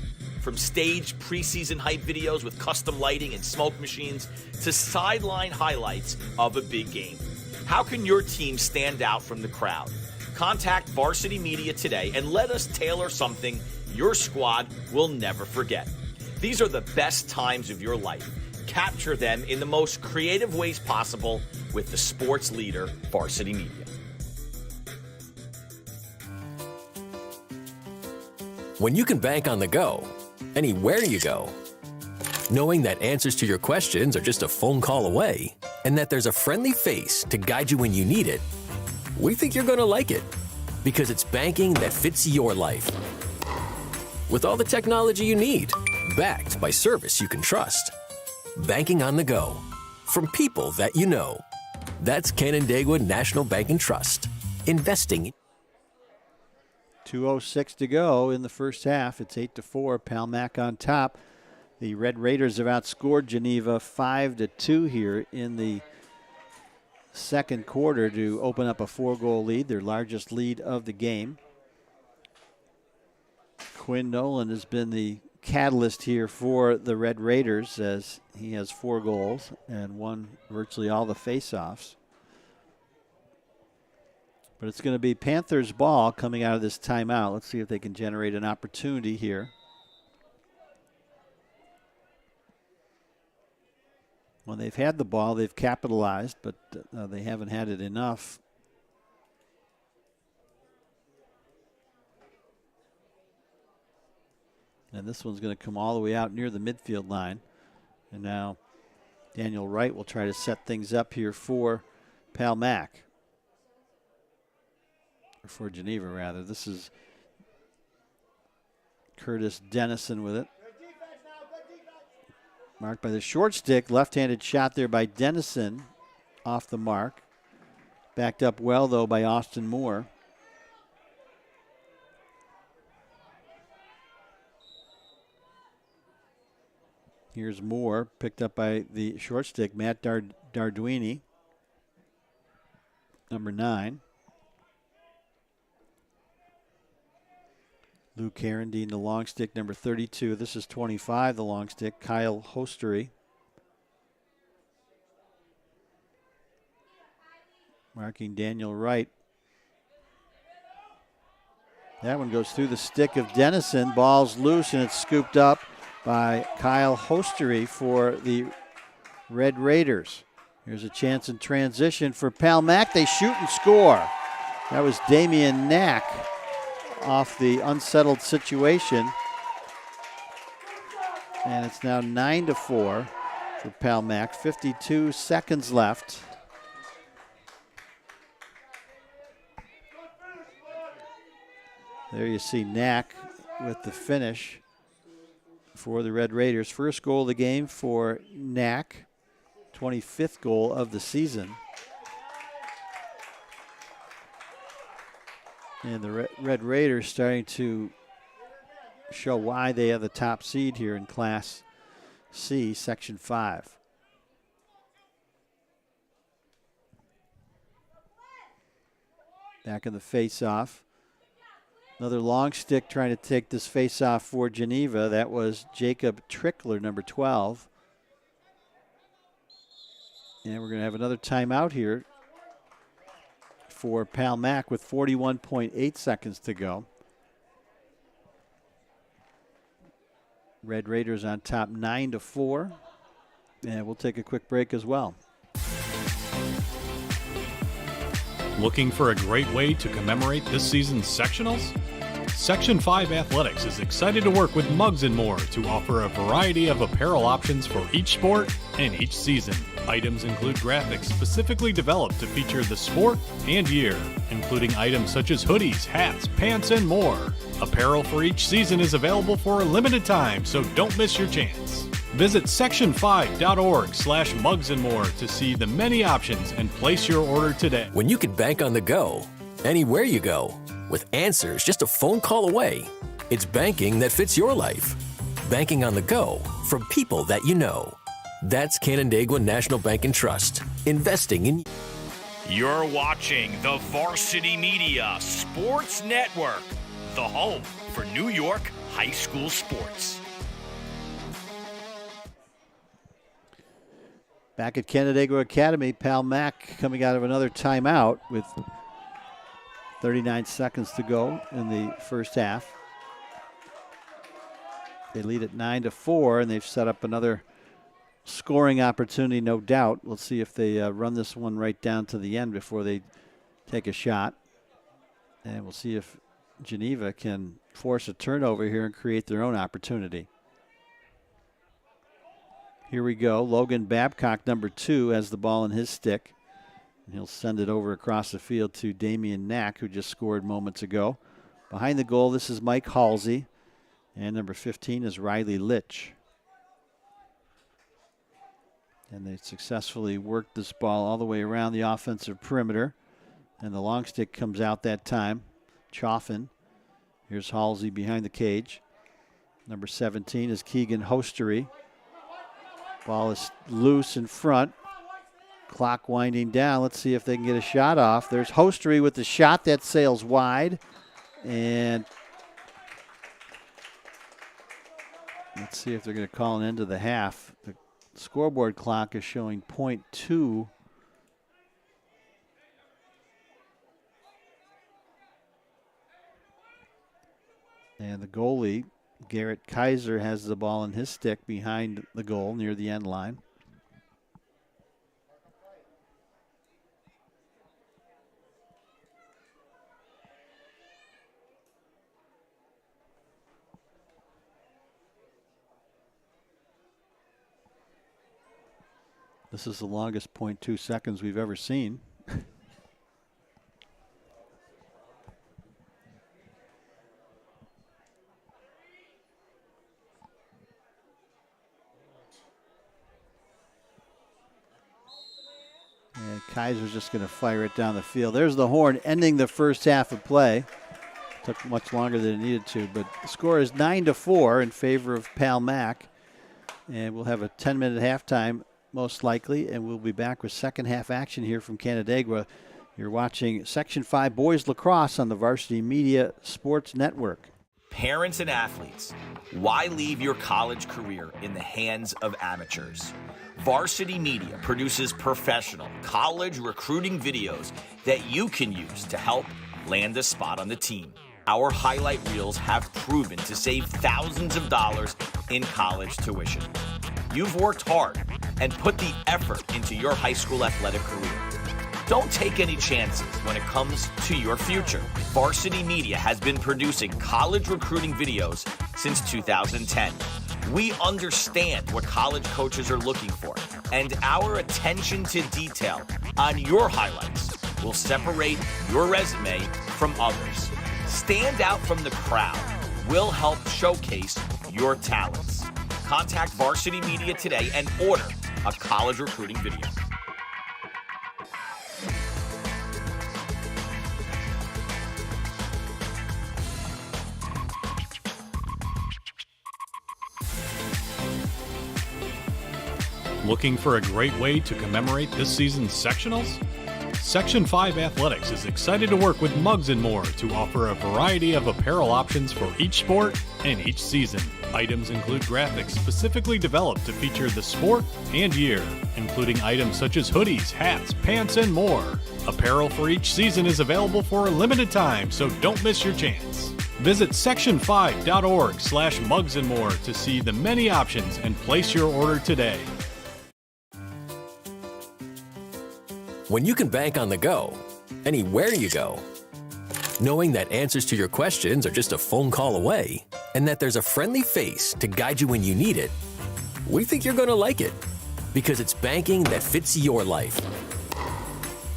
From staged preseason hype videos with custom lighting and smoke machines to sideline highlights of a big game. How can your team stand out from the crowd? Contact Varsity Media today and let us tailor something your squad will never forget. These are the best times of your life. Capture them in the most creative ways possible with the sports leader, Varsity Media. When you can bank on the go, anywhere you go, knowing that answers to your questions are just a phone call away, and that there's a friendly face to guide you when you need it, we think you're going to like it, because it's banking that fits your life. With all the technology you need, backed by service you can trust. Banking on the go, from people that you know. That's Canandaigua National Bank and Trust. Investing. 2:06 to go in the first half. It's 8-4. Palmac on top. The Red Raiders have outscored Geneva 5-2 here in the second quarter to open up a 4-goal lead, their largest lead of the game. Quinn Nolan has been the catalyst here for the Red Raiders as he has 4 goals and won virtually all the faceoffs. But it's going to be Panthers' ball coming out of this timeout. Let's see if they can generate an opportunity here. When they've had the ball, they've capitalized, but they haven't had it enough. And this one's going to come all the way out near the midfield line. And now Daniel Wright will try to set things up here for Palmac. Or for Geneva, rather. This is Curtis Dennison with it. Marked by the short stick, left-handed shot there by Dennison off the mark. Backed up well, though, by Austin Moore. Here's Moore, picked up by the short stick, Matt Darduini, number 9. Luke Herendine, the long stick, number 32. This is 25, the long stick, Kyle Hostery. Marking Daniel Wright. That one goes through the stick of Dennison. Ball's loose, and it's scooped up by Kyle Hostery for the Red Raiders. Here's a chance in transition for Palmac. They shoot and score. That was Damian Knack off the unsettled situation. And it's now 9-4 for Palmac. 52 seconds left. There you see Knack with the finish for the Red Raiders. First goal of the game for Knack. 25th goal of the season. And the Red Raiders starting to show why they have the top seed here in Class C, Section 5. Back in the face-off. Another long stick trying to take this face-off for Geneva. That was Jacob Trickler, number 12. And we're going to have another timeout here for Palmac with 41.8 seconds to go. Red Raiders on top 9-4. And we'll take a quick break as well. Looking for a great way to commemorate this season's sectionals? Section 5 Athletics is excited to work with Muggs & More to offer a variety of apparel options for each sport and each season. Items include graphics specifically developed to feature the sport and year, including items such as hoodies, hats, pants, and more. Apparel for each season is available for a limited time, so don't miss your chance. Visit section5.org/mugsandmore to see the many options and place your order today. When you can bank on the go, anywhere you go, with answers just a phone call away, it's banking that fits your life. Banking on the go from people that you know. That's Canandaigua National Bank and Trust. Investing in. You're watching the Varsity Media Sports Network, the home for New York high school sports. Back at Canandaigua Academy, Palmac coming out of another timeout with 39 seconds to go in the first half. They lead at 9-4, and they've set up another scoring opportunity, no doubt. We'll see if they run this one right down to the end before they take a shot. And we'll see if Geneva can force a turnover here and create their own opportunity. Here we go. Logan Babcock, number 2, has the ball in his stick. And he'll send it over across the field to Damian Knack, who just scored moments ago. Behind the goal, this is Mike Halsey. And number 15 is Riley Litch. And they successfully worked this ball all the way around the offensive perimeter. And the long stick comes out that time. Chaffin. Here's Halsey behind the cage. Number 17 is Keegan Hostery. Ball is loose in front. Clock winding down. Let's see if they can get a shot off. There's Hostery with the shot that sails wide. And let's see if they're going to call an end to the half. The scoreboard clock is showing .2. And the goalie, Garrett Kaiser, has the ball in his stick behind the goal near the end line. This is the longest .2 seconds we've ever seen. And Kaiser's just going to fire it down the field. There's the horn ending the first half of play. Took much longer than it needed to, but the score is 9-4 in favor of Pal Mac. And we'll have a 10-minute halftime most likely, and we'll be back with second half action here from Canandaigua. You're watching Section 5 Boys Lacrosse on the Varsity Media Sports Network. Parents and athletes, why leave your college career in the hands of amateurs? Varsity Media produces professional college recruiting videos that you can use to help land a spot on the team. Our highlight reels have proven to save thousands of dollars in college tuition. You've worked hard and put the effort into your high school athletic career. Don't take any chances when it comes to your future. Varsity Media has been producing college recruiting videos since 2010. We understand what college coaches are looking for, and our attention to detail on your highlights will separate your resume from others. Stand out from the crowd. We'll help showcase your talents. Contact Varsity Media today and order a college recruiting video. Looking for a great way to commemorate this season's sectionals? Section 5 Athletics is excited to work with Mugs & More to offer a variety of apparel options for each sport and each season. Items include graphics specifically developed to feature the sport and year, including items such as hoodies, hats, pants, and more. Apparel for each season is available for a limited time, so don't miss your chance. Visit section5.org/mugsandmore to see the many options and place your order today. When you can bank on the go, anywhere you go, knowing that answers to your questions are just a phone call away, and that there's a friendly face to guide you when you need it, we think you're going to like it, because it's banking that fits your life.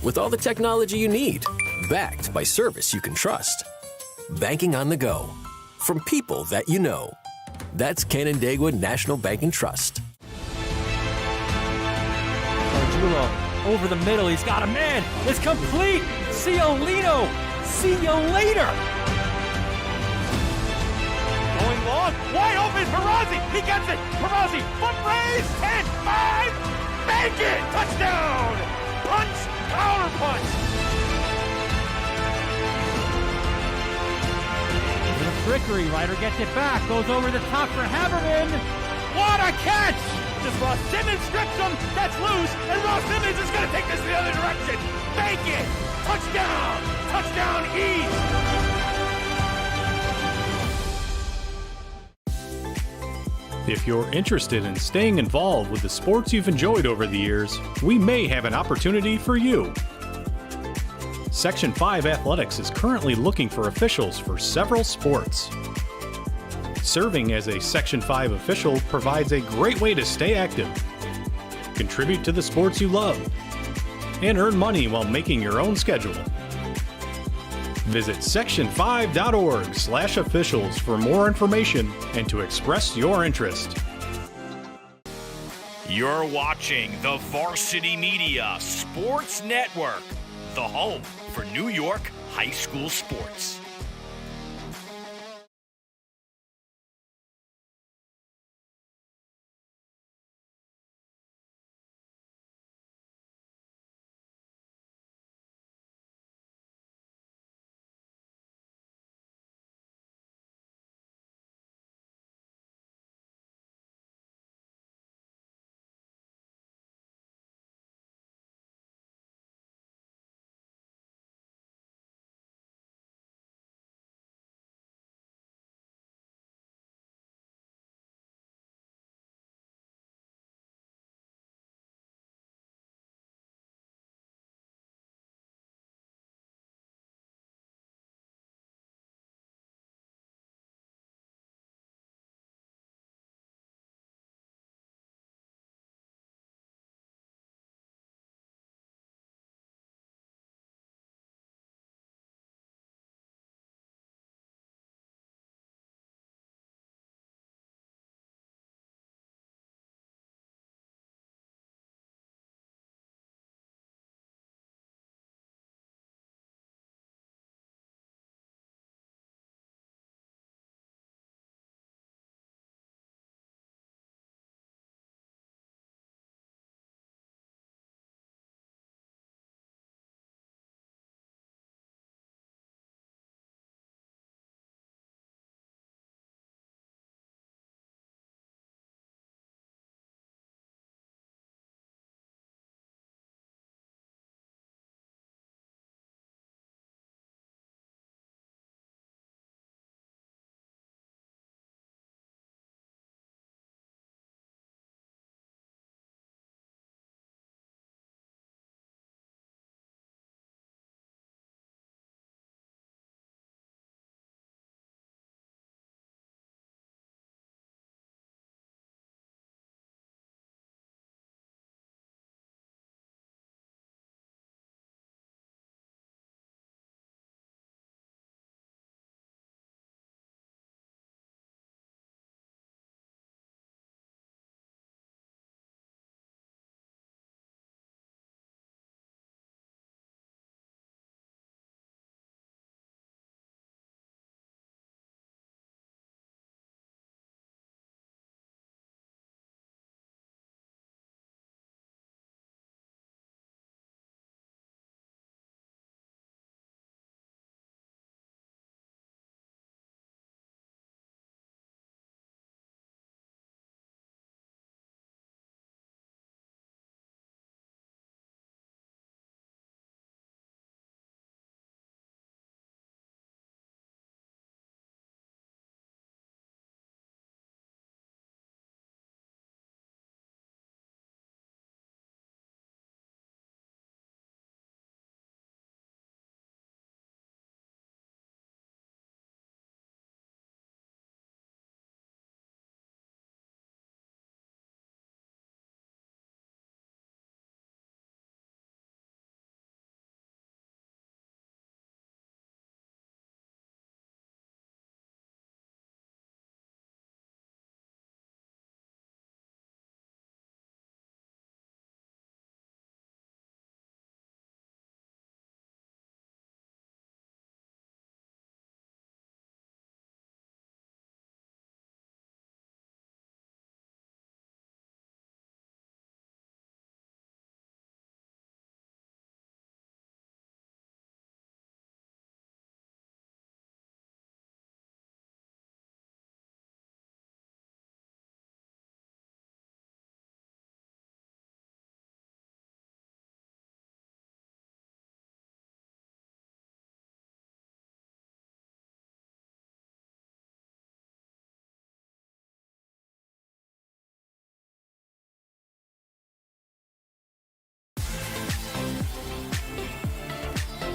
With all the technology you need, backed by service you can trust. Banking on the go, from people that you know. That's Canandaigua National Bank and Trust. Over the middle, he's got a man. It's complete. Ciolino. See you later. Going long, wide open. Perazzi, he gets it. Perazzi, foot raise, 10, 5, make it. Touchdown. Punch, counter punch. The trickery, Ryder gets it back, goes over the top for Haberman. What a catch! Just Ross Simmons strips him, that's loose, and Ross Simmons is going to take this the other direction. Make it! Touchdown! Touchdown East! If you're interested in staying involved with the sports you've enjoyed over the years, we may have an opportunity for you. Section 5 Athletics is currently looking for officials for several sports. Serving as a Section 5 official provides a great way to stay active, contribute to the sports you love, and earn money while making your own schedule. Visit section5.org/officials for more information and to express your interest. You're watching the Varsity Media Sports Network, the home for New York high school sports.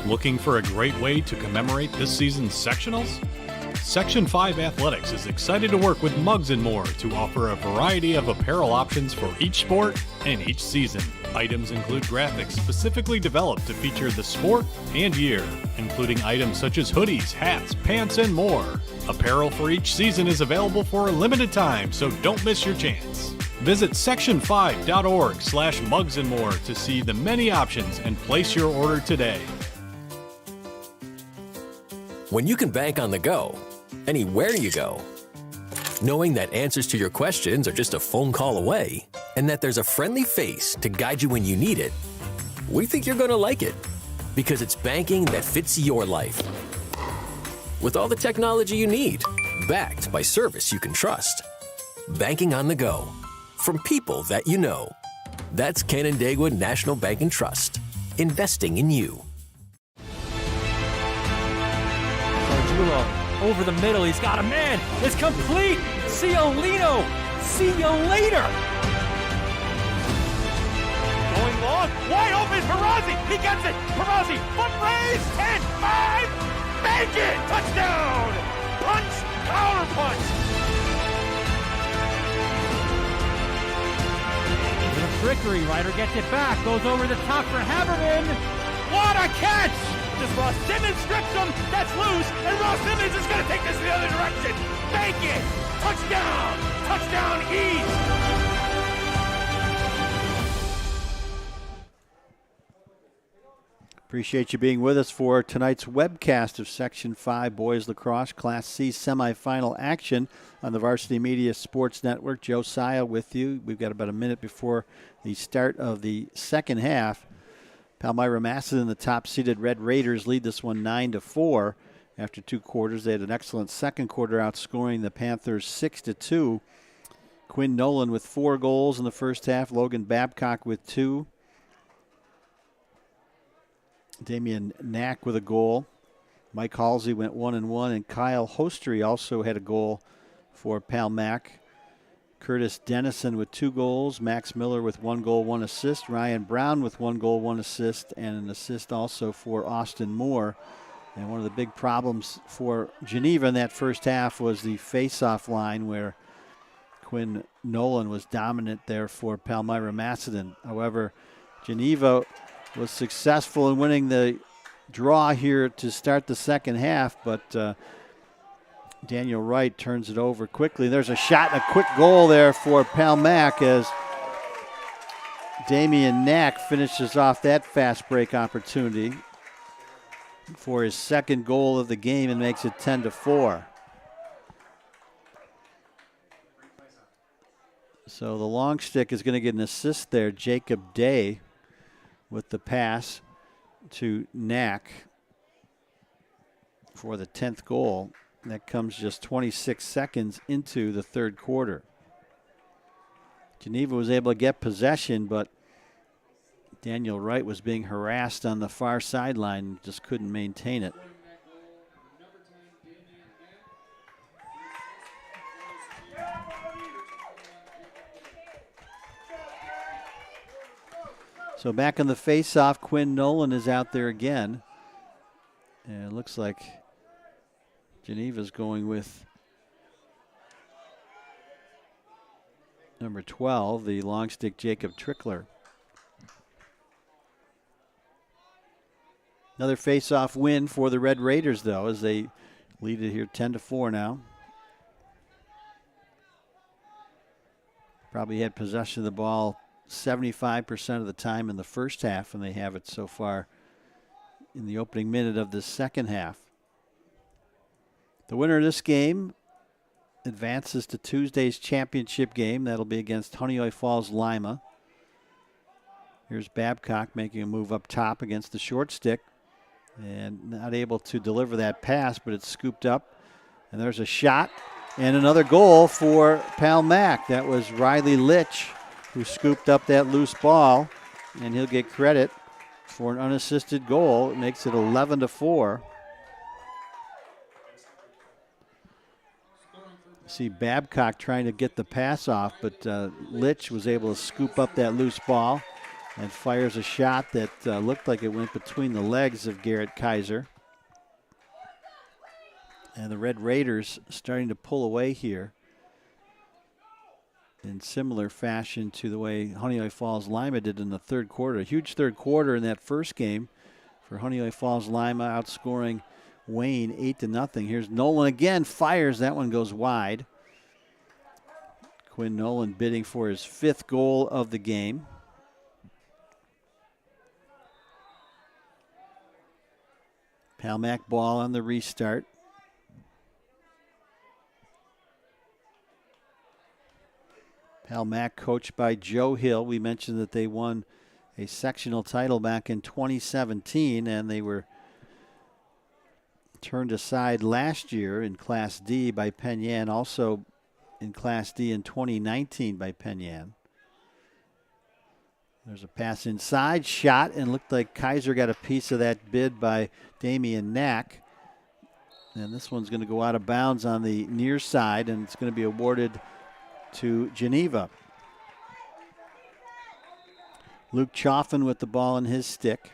Looking for a great way to commemorate this season's sectionals? Section 5 Athletics is excited to work with Muggs & More to offer a variety of apparel options for each sport and each season. Items include graphics specifically developed to feature the sport and year, including items such as hoodies, hats, pants, and more. Apparel for each season is available for a limited time, so don't miss your chance. Visit section5.org/mugsandmore to see the many options and place your order today. When you can bank on the go, anywhere you go, knowing that answers to your questions are just a phone call away, and that there's a friendly face to guide you when you need it, we think you're going to like it, because it's banking that fits your life. With all the technology you need, backed by service you can trust. Banking on the go, from people that you know. That's Canandaigua National Bank and Trust, investing in you. Sargiulo over the middle. He's got a man. It's complete. Ciolino. See you later. Going long. Wide open is Perazzi. He gets it. Perazzi. Foot raise. 10, 5. Make it. Touchdown. Punch. Counter punch. The trickery. Ryder gets it back. Goes over the top for Haberman. What a catch. Just Ross Simmons strips him. That's loose. And Ross Simmons is going to take this the other direction. Make it. Touchdown. Touchdown East. Appreciate you being with us for tonight's webcast of Section 5 Boys Lacrosse Class C semifinal action on the Varsity Media Sports Network. Joe Sile with you. We've got about a minute before the start of the second half. Palmyra Macedon, the top-seeded Red Raiders, lead this one 9-4 after 2 quarters. They had an excellent second quarter, outscoring the Panthers 6-2. Quinn Nolan with 4 goals in the first half. Logan Babcock with 2. Damian Knack with a goal. Mike Halsey went 1-1, and Kyle Hostery also had a goal for Palmac. Curtis Dennison with 2 goals. Max Miller with 1 goal, 1 assist. Ryan Brown with 1 goal, 1 assist, and an assist also for Austin Moore. And one of the big problems for Geneva in that first half was the face-off line, where Quinn Nolan was dominant there for Palmyra Macedon. However, Geneva was successful in winning the draw here to start the second half, but Daniel Wright turns it over quickly. There's a shot and a quick goal there for Palmac as Damian Knack finishes off that fast break opportunity for his second goal of the game and makes it 10-4. So the long stick is going to get an assist there. Jacob Day with the pass to Knack for the 10th goal. That comes just 26 seconds into the third quarter. Geneva was able to get possession, but Daniel Wright was being harassed on the far sideline and just couldn't maintain it. So back on the face-off, Quinn Nolan is out there again. And it looks like Geneva's going with number 12, the long stick Jacob Trickler. Another face-off win for the Red Raiders, though, as they lead it here 10-4 now. Probably had possession of the ball 75% of the time in the first half, and they have it so far in the opening minute of the second half. The winner of this game advances to Tuesday's championship game. That'll be against Honeoye Falls Lima. Here's Babcock making a move up top against the short stick and not able to deliver that pass, but it's scooped up. And there's a shot and another goal for Palmac. That was Riley Litch who scooped up that loose ball, and he'll get credit for an unassisted goal. It makes it 11-4. See Babcock trying to get the pass off, but Litch was able to scoop up that loose ball and fires a shot that looked like it went between the legs of Garrett Kaiser. And the Red Raiders starting to pull away here in similar fashion to the way Honeoye Falls Lima did in the third quarter. A huge third quarter in that first game for Honeoye Falls Lima, outscoring Wayne 8-0. Here's Nolan again, fires. That one goes wide. Quinn Nolan bidding for his 5th goal of the game. Palmack ball on the restart. Palmack coached by Joe Hill. We mentioned that they won a sectional title back in 2017, and they were turned aside last year in Class D by Penn Yan, also in Class D in 2019 by Penn Yan. There's a pass inside, shot, and looked like Kaiser got a piece of that bid by Damian Knack. And this one's going to go out of bounds on the near side, and it's going to be awarded to Geneva. Luke Chaffin with the ball in his stick.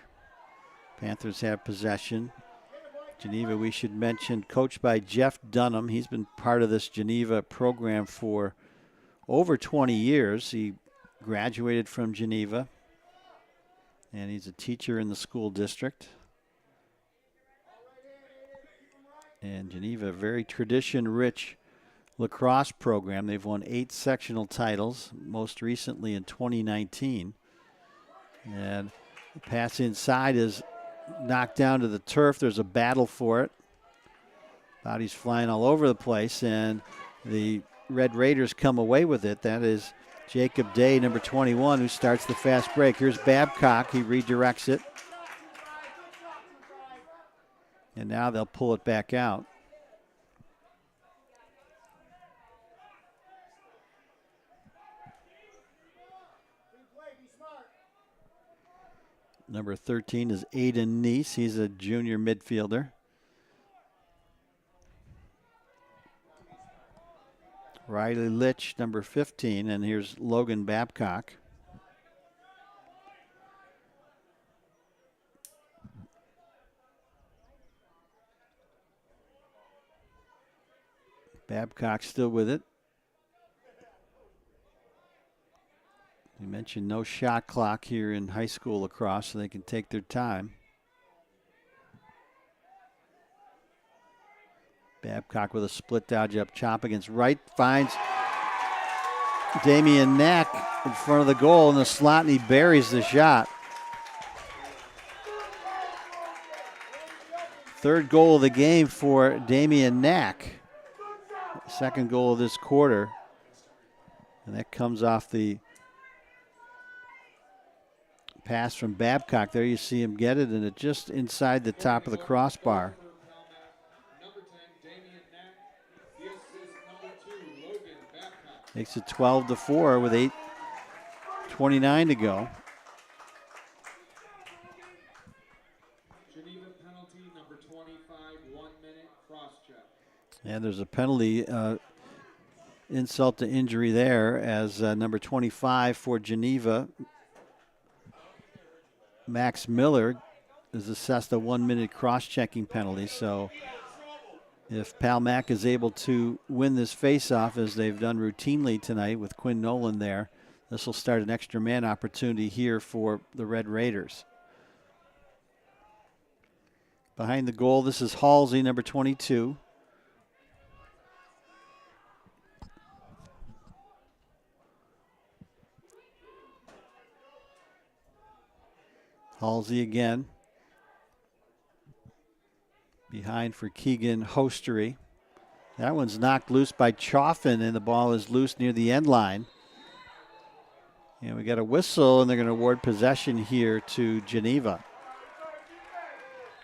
Panthers have possession. Geneva, we should mention, coached by Jeff Dunham. He's been part of this Geneva program for over 20 years. He graduated from Geneva, and he's a teacher in the school district. And Geneva, a very tradition-rich lacrosse program. They've won 8 sectional titles, most recently in 2019. And the pass inside is knocked down to the turf. There's a battle for it. Bodies flying all over the place, and the Red Raiders come away with it. That is Jacob Day, number 21, who starts the fast break. Here's Babcock. He redirects it. And now they'll pull it back out. Number 13 is Aiden Neese. He's a junior midfielder. Riley Litch, number 15, and here's Logan Babcock. Babcock still with it. You mentioned no shot clock here in high school lacrosse, so they can take their time. Babcock with a split dodge up chop against right. Finds Damian Knack in front of the goal in the slot, and he buries the shot. 3rd goal of the game for Damian Knack. 2nd goal of this quarter. And that comes off the pass from Babcock. There you see him get it, and it just inside the top of the crossbar. Makes it 12-4 with 8:29 to go. Geneva penalty number 25, 1 minute cross check. And there's a penalty, insult to injury there, as number 25 for Geneva, Max Miller, is assessed a 1 minute cross-checking penalty. So if Palmack is able to win this face-off, as they've done routinely tonight with Quinn Nolan there, this will start an extra man opportunity here for the Red Raiders. Behind the goal, this is Halsey, number 22. Halsey again. Behind for Keegan Hostery. That one's knocked loose by Chaffin, and the ball is loose near the end line. And we got a whistle, and they're going to award possession here to Geneva.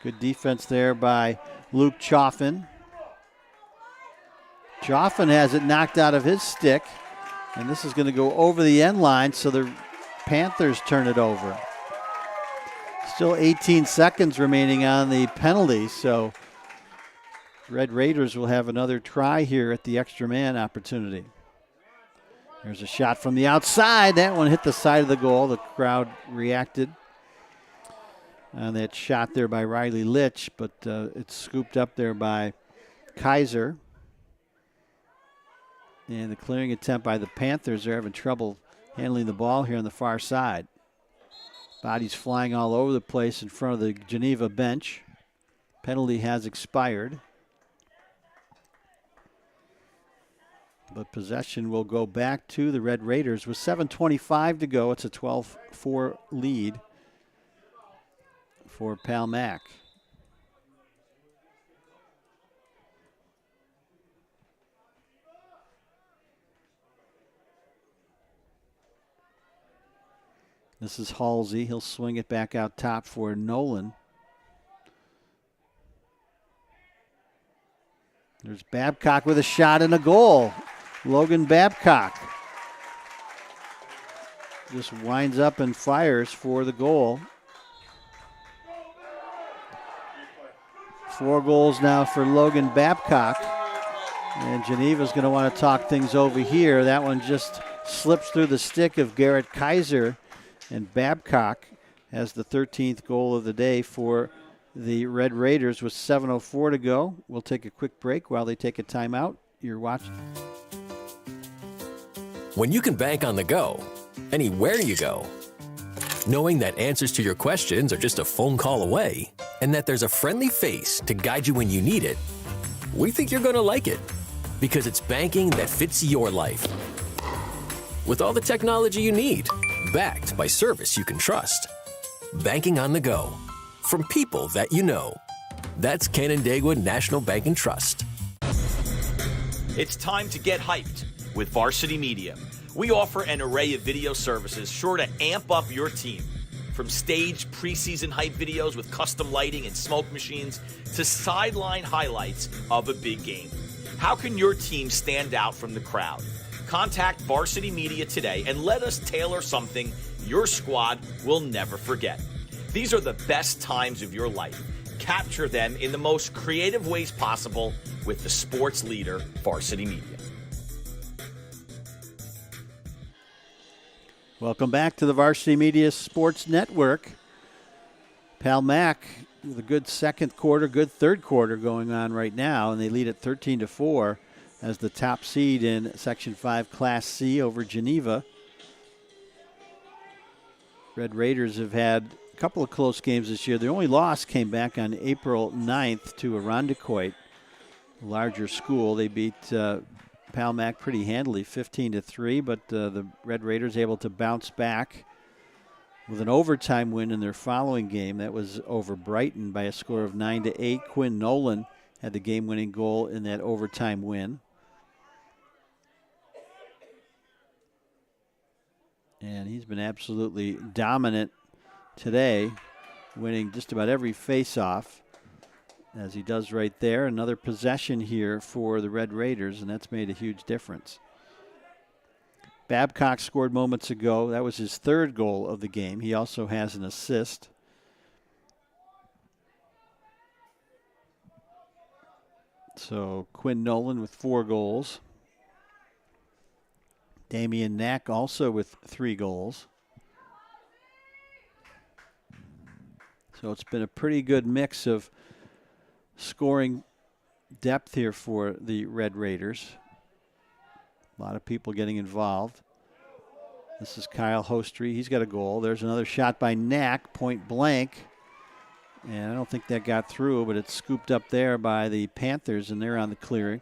Good defense there by Luke Chaffin. Chaffin has it knocked out of his stick, and this is going to go over the end line, so the Panthers turn it over. Still 18 seconds remaining on the penalty, so Red Raiders will have another try here at the extra man opportunity. There's a shot from the outside. That one hit the side of the goal. The crowd reacted on that shot there by Riley Litch, but it's scooped up there by Kaiser. And the clearing attempt by the Panthers. They're having trouble handling the ball here on the far side. Bodies flying all over the place in front of the Geneva bench. Penalty has expired. But possession will go back to the Red Raiders with 7:25 to go. It's a 12-4 lead for Pal Mac. This is Halsey. He'll swing it back out top for Nolan. There's Babcock with a shot and a goal. Logan Babcock just winds up and fires for the goal. 4 goals now for Logan Babcock. And Geneva's going to want to talk things over here. That one just slips through the stick of Garrett Kaiser. And Babcock has the 13th goal of the day for the Red Raiders with 7:04 to go. We'll take a quick break while they take a timeout. You're watching. When you can bank on the go, anywhere you go, knowing that answers to your questions are just a phone call away, and that there's a friendly face to guide you when you need it, we think you're going to like it, because it's banking that fits your life. With all the technology you need, backed by service you can trust. Banking on the go, from people that you know. That's Canandaigua National Bank and Trust. It's time to get hyped with Varsity Media. We offer an array of video services sure to amp up your team. From staged preseason hype videos with custom lighting and smoke machines to sideline highlights of a big game. How can your team stand out from the crowd? Contact Varsity Media today and let us tailor something your squad will never forget. These are the best times of your life. Capture them in the most creative ways possible with the sports leader, Varsity Media. Welcome back to the Varsity Media Sports Network. Pal Mac with a good second quarter, good third quarter going on right now, and they lead at 13-4 as the top seed in Section 5 Class C over Geneva. Red Raiders have had a couple of close games this year. Their only loss came back on April 9th to Irondequoit, a larger school. They beat Pal Mac pretty handily, 15-3, but the Red Raiders able to bounce back with an overtime win in their following game. That was over Brighton by a score of 9-8. Quinn Nolan had the game-winning goal in that overtime win. And he's been absolutely dominant today, winning just about every face-off, as he does right there. Another possession here for the Red Raiders, and that's made a huge difference. Babcock scored moments ago. That was his third goal of the game. He also has an assist. So Quinn Nolan with 4 goals. Damian Knack also with 3 goals. So it's been a pretty good mix of scoring depth here for the Red Raiders. A lot of people getting involved. This is Kyle Hostry. He's got a goal. There's another shot by Knack, point blank. And I don't think that got through, but it's scooped up there by the Panthers, and they're on the clearing.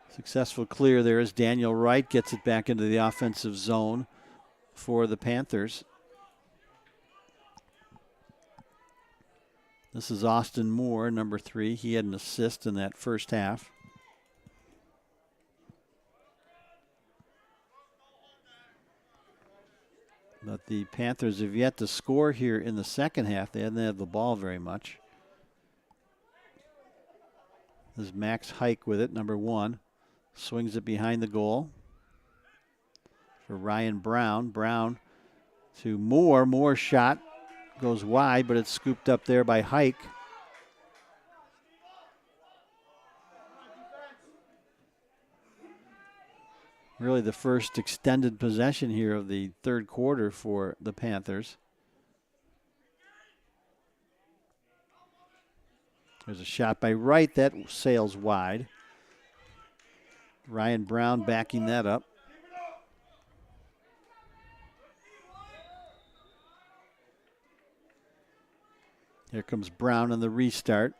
Successful clear there as Daniel Wright gets it back into the offensive zone for the Panthers. This is Austin Moore, number 3. He had an assist in that first half. But the Panthers have yet to score here in the second half. They haven't had the ball very much. This is Max Hike with it, number 1. Swings it behind the goal for Ryan Brown. Brown to Moore. Moore shot goes wide, but it's scooped up there by Hike. Really the first extended possession here of the third quarter for the Panthers. There's a shot by Wright that sails wide. Ryan Brown backing that up. Here comes Brown on the restart.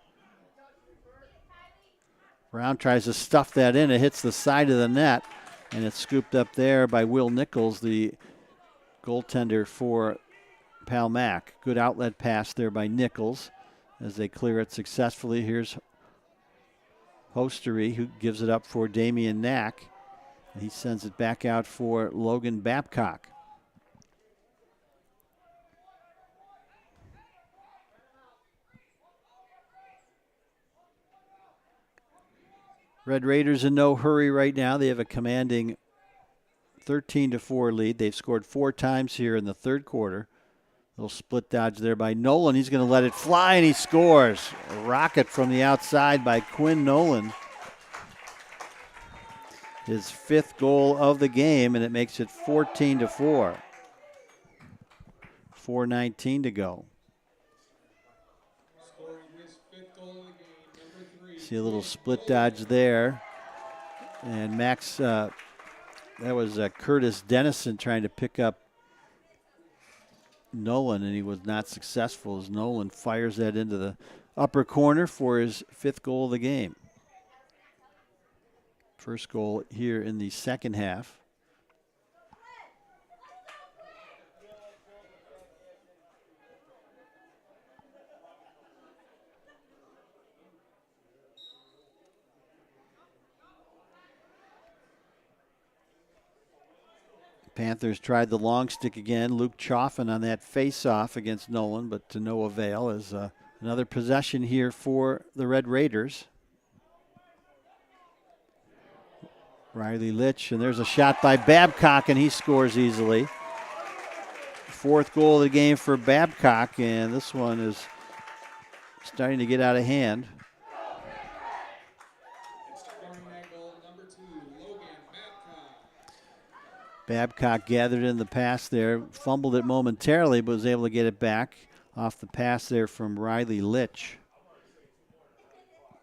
Brown tries to stuff that in. It hits the side of the net, and it's scooped up there by Will Nichols, the goaltender for Palmac. Good outlet pass there by Nichols as they clear it successfully. Here's Hostery, who gives it up for Damian Knack. He sends it back out for Logan Babcock. Red Raiders in no hurry right now. They have a commanding 13-4 lead. They've scored 4 times here in the third quarter. Little split dodge there by Nolan. He's going to let it fly, and he scores. A rocket from the outside by Quinn Nolan. His 5th goal of the game, and it makes it 14-4. 4:19 to go. See a little split dodge there. And Max, that was Curtis Dennison trying to pick up Nolan, and he was not successful as Nolan fires that into the upper corner for his 5th goal of the game. First goal here in the second half. Panthers tried the long stick again. Luke Chaffin on that face-off against Nolan, but to no avail. As another possession here for the Red Raiders. Riley Litch, and there's a shot by Babcock, and he scores easily. 4th goal of the game for Babcock, and this one is starting to get out of hand. Babcock gathered in the pass there, fumbled it momentarily, but was able to get it back off the pass there from Riley Litch.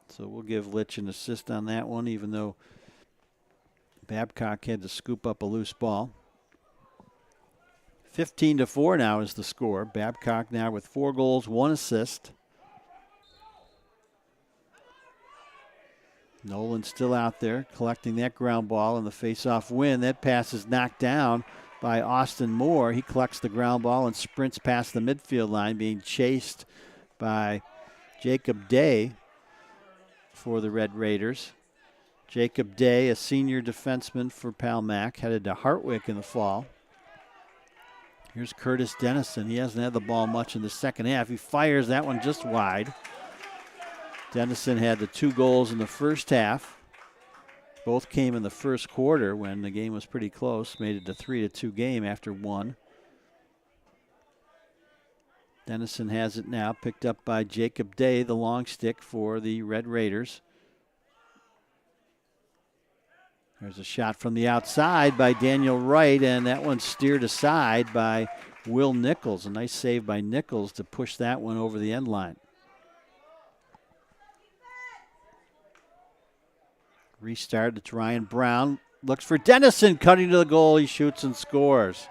So we'll give Litch an assist on that one, even though Babcock had to scoop up a loose ball. 15-4 now is the score. Babcock now with 4 goals, 1 assist. Nolan still out there collecting that ground ball in the face-off win. That pass is knocked down by Austin Moore. He collects the ground ball and sprints past the midfield line, being chased by Jacob Day for the Red Raiders. Jacob Day, a senior defenseman for Palmac, headed to Hartwick in the fall. Here's Curtis Dennison. He hasn't had the ball much in the second half. He fires that one just wide. Dennison had the 2 goals in the first half. Both came in the first quarter when the game was pretty close. Made it a 3-2 game after 1. Dennison has it now, picked up by Jacob Day, the long stick for the Red Raiders. There's a shot from the outside by Daniel Wright, and that one steered aside by Will Nichols. A nice save by Nichols to push that one over the end line. Restart, it's Ryan Brown. Looks for Dennison, cutting to the goal. He shoots and scores.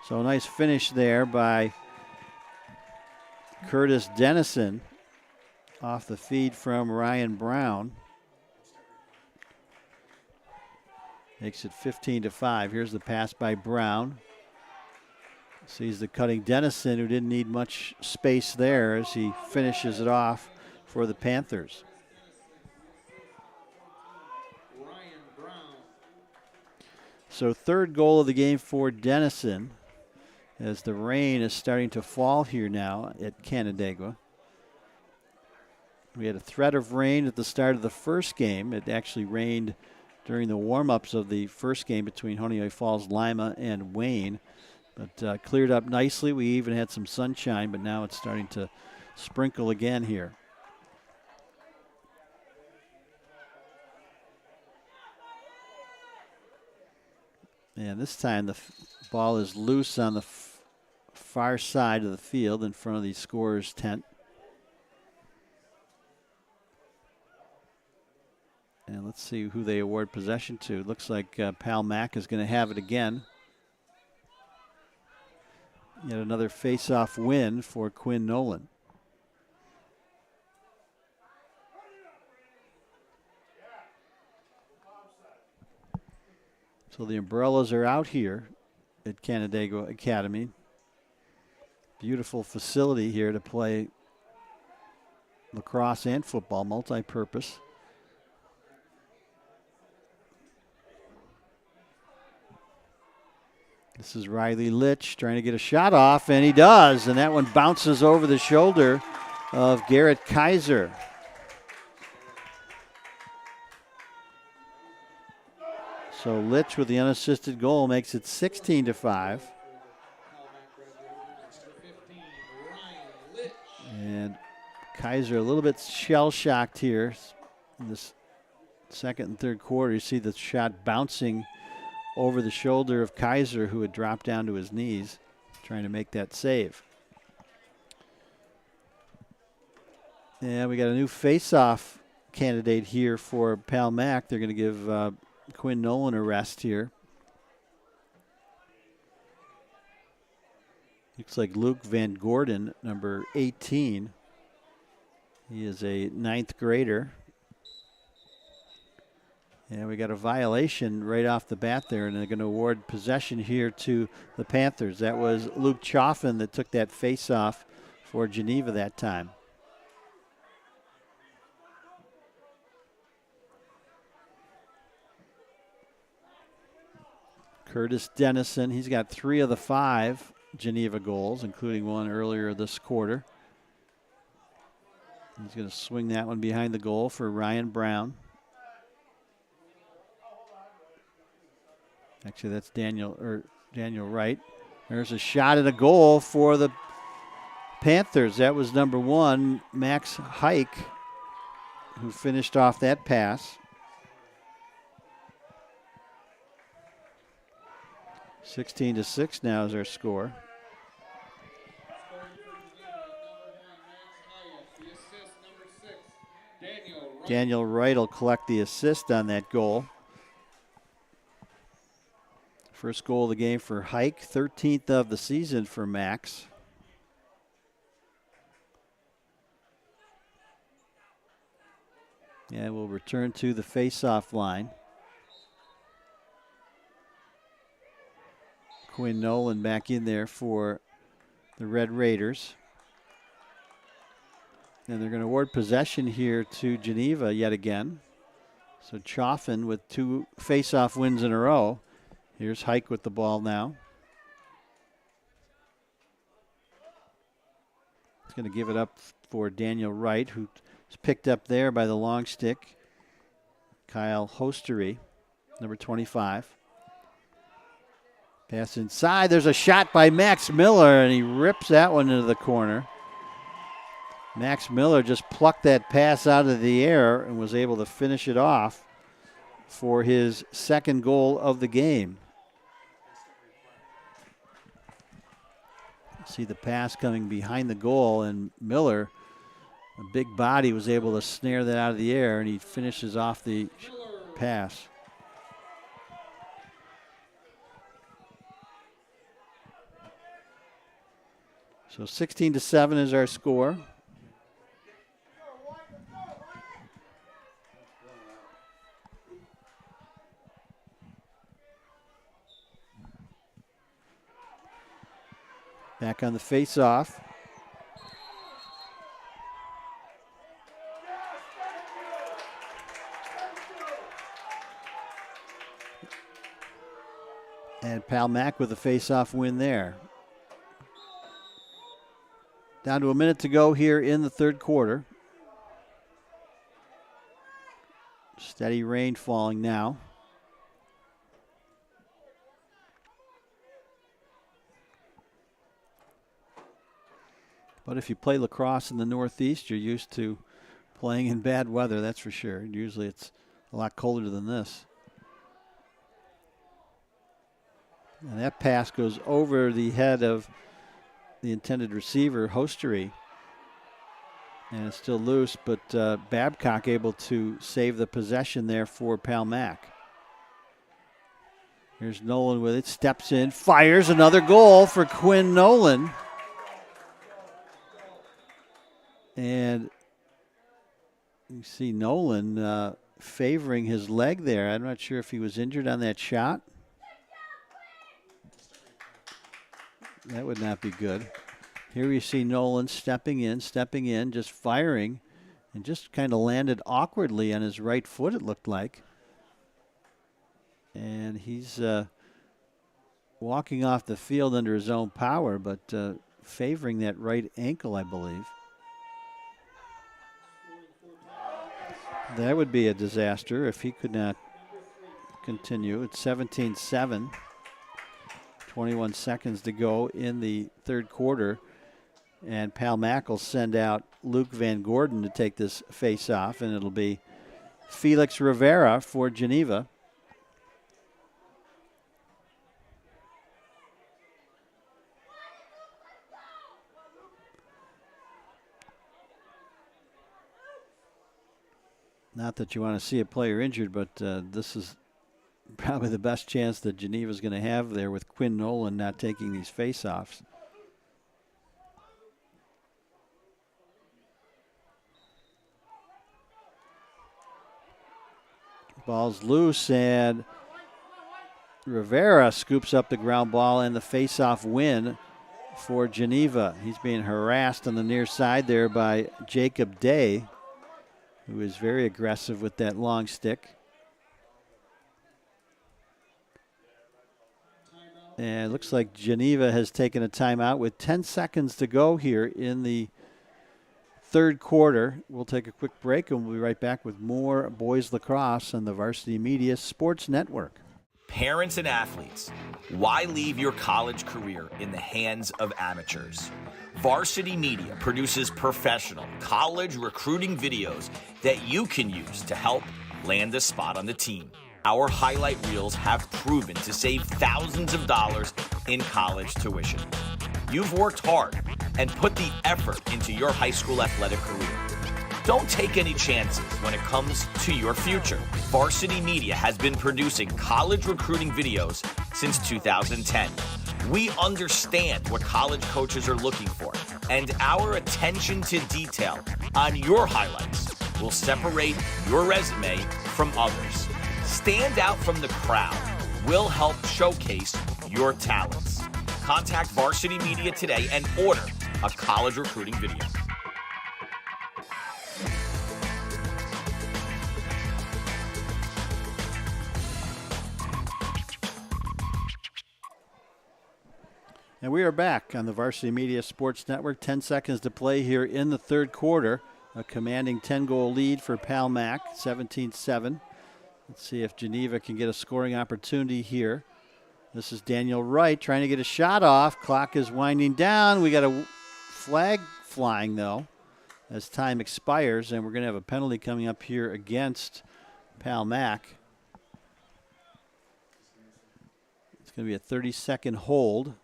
So a nice finish there by Curtis Dennison off the feed from Ryan Brown. Makes it 15-5. Here's the pass by Brown. Sees the cutting Dennison, who didn't need much space there, as he finishes it off for the Panthers. So 3rd goal of the game for Dennison, as the rain is starting to fall here now at Canandaigua. We had a threat of rain at the start of the first game. It actually rained during the warm-ups of the first game between Honeoye Falls, Lima, and Wayne. But cleared up nicely. We even had some sunshine, but now it's starting to sprinkle again here. And this time the ball is loose on the far side of the field in front of the scorer's tent. And let's see who they award possession to. Looks like Palmac is going to have it again. Yet another face-off win for Quinn Nolan. So the umbrellas are out here at Canandaigua Academy. Beautiful facility here to play lacrosse and football, multi-purpose. This is Riley Litch trying to get a shot off, and he does, and that one bounces over the shoulder of Garrett Kaiser. So Litch with the unassisted goal makes it 16-5. And Kaiser a little bit shell-shocked here in this second and third quarter. You see the shot bouncing over the shoulder of Kaiser, who had dropped down to his knees, trying to make that save. And we got a new face-off candidate here for Pal Mac. They're going to give Quinn Nolan a rest here. Looks like Luke Van Gordon, number 18. He is a 9th grader. And we got a violation right off the bat there, and they're going to award possession here to the Panthers. That was Luke Chaffin that took that face-off for Geneva that time. Curtis Dennison, he's got 3 of the 5 Geneva goals, including one earlier this quarter. He's going to swing that one behind the goal for Ryan Brown. Actually, that's Daniel Wright. There's a shot at a goal for the Panthers. That was number 1, Max Hike, who finished off that pass. 16-6 now is our score. Daniel Wright will collect the assist on that goal. First goal of the game for Hike, 13th of the season for Max. And we'll return to the face-off line. Quinn Nolan back in there for the Red Raiders. And they're going to award possession here to Geneva yet again. So Chaffin with 2 face-off wins in a row. Here's Hike with the ball now. He's going to give it up for Daniel Wright, who's picked up there by the long stick. Kyle Hostery, number 25. Pass inside. There's a shot by Max Miller, and he rips that one into the corner. Max Miller just plucked that pass out of the air and was able to finish it off for his second goal of the game. See the pass coming behind the goal, and Miller, a big body, was able to snare that out of the air, and he finishes off the pass. So 16-7 is our score. Back on the face-off. And Pal Mac with a face-off win there. Down to a minute to go here in the third quarter. Steady rain falling now. But if you play lacrosse in the Northeast, you're used to playing in bad weather, that's for sure. Usually it's a lot colder than this. And that pass goes over the head of the intended receiver, Hostery. And it's still loose, but Babcock able to save the possession there for Pal Mac. Here's Nolan with it, steps in, fires another goal for Quinn Nolan. And you see Nolan favoring his leg there. I'm not sure if he was injured on that shot. That would not be good. Here you see Nolan stepping in, just firing, and just kind of landed awkwardly on his right foot, it looked like. And he's walking off the field under his own power, but favoring that right ankle, I believe. That would be a disaster if he could not continue. It's 17-7. 21 seconds to go in the third quarter. And Pal Mack will send out Luke Van Gordon to take this face off, and it'll be Felix Rivera for Geneva. Not that you want to see a player injured, but this is probably the best chance that Geneva's going to have there with Quinn Nolan not taking these face-offs. Ball's loose, and Rivera scoops up the ground ball and the face-off win for Geneva. He's being harassed on the near side there by Jacob Day, who is very aggressive with that long stick. And it looks like Geneva has taken a timeout with 10 seconds to go here in the third quarter. We'll take a quick break and we'll be right back with more boys lacrosse on the Varsity Media Sports Network. Parents and athletes, why leave your college career in the hands of amateurs? Varsity Media produces professional college recruiting videos that you can use to help land a spot on the team. Our highlight reels have proven to save thousands of dollars in college tuition. You've worked hard and put the effort into your high school athletic career. Don't take any chances when it comes to your future. Varsity Media has been producing college recruiting videos since 2010. We understand what college coaches are looking for, and our attention to detail on your highlights will separate your resume from others. Stand out from the crowd. We'll help showcase your talents. Contact Varsity Media today and order a college recruiting video. And we are back on the Varsity Media Sports Network. 10 seconds to play here in the third quarter. A commanding 10-goal lead for Pal Mack, 17-7. Let's see if Geneva can get a scoring opportunity here. This is Daniel Wright trying to get a shot off. Clock is winding down. We got a flag flying, though, as time expires, and we're going to have a penalty coming up here against Pal Mack. It's going to be a 30-second hold.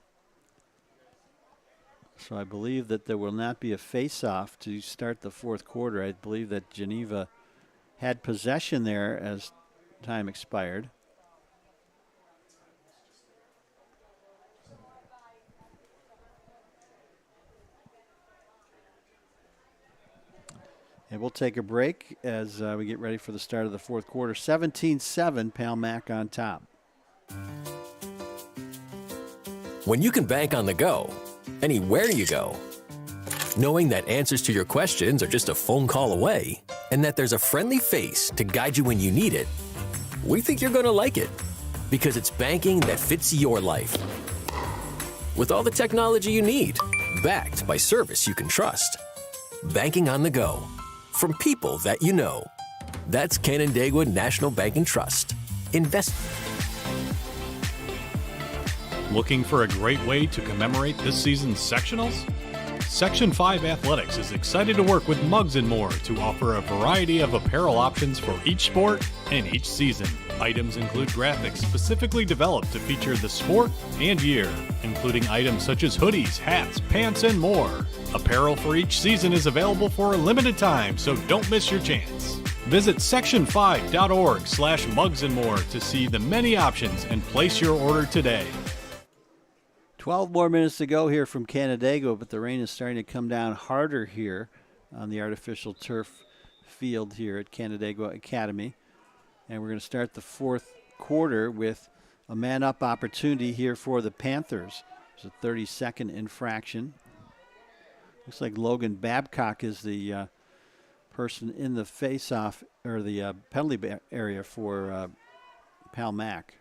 So I believe that there will not be a face-off to start the fourth quarter. I believe that Geneva had possession there as time expired. And we'll take a break as we get ready for the start of the fourth quarter. 17-7, Pal Mack on top. When you can bank on the go, anywhere you go, knowing that answers to your questions are just a phone call away, and that there's a friendly face to guide you when you need it, we think you're going to like it, because it's banking that fits your life. With all the technology you need, backed by service you can trust. Banking on the go, from people that you know. That's Canandaigua National Bank and Trust. Invest. Looking for a great way to commemorate this season's sectionals? Section 5 Athletics is excited to work with Muggs & More to offer a variety of apparel options for each sport and each season. Items include graphics specifically developed to feature the sport and year, including items such as hoodies, hats, pants, and more. Apparel for each season is available for a limited time, so don't miss your chance. Visit section5.org/mugsandmore to see the many options and place your order today. 12 more minutes to go here from Canandaigua, but the rain is starting to come down harder here on the artificial turf field here at Canandaigua Academy. And we're going to start the fourth quarter with a man-up opportunity here for the Panthers. It's a 30-second infraction. Looks like Logan Babcock is the person in the face-off or the penalty area for Pal Mac.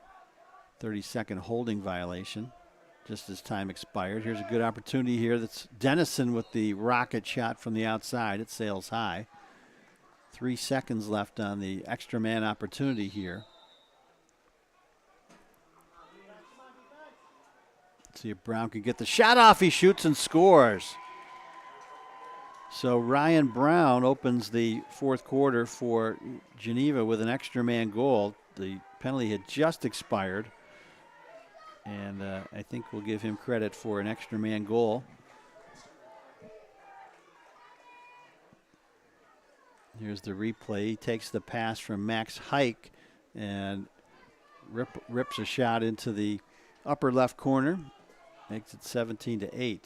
30-second holding violation just as time expired. Here's a good opportunity here. That's Dennison with the rocket shot from the outside. It sails high. 3 seconds left on the extra man opportunity here. Let's see if Brown can get the shot off. He shoots and scores. So Ryan Brown opens the fourth quarter for Geneva with an extra man goal. The penalty had just expired. And I think we'll give him credit for an extra man goal. Here's the replay. He takes the pass from Max Hike and rips a shot into the upper left corner. Makes it 17-8.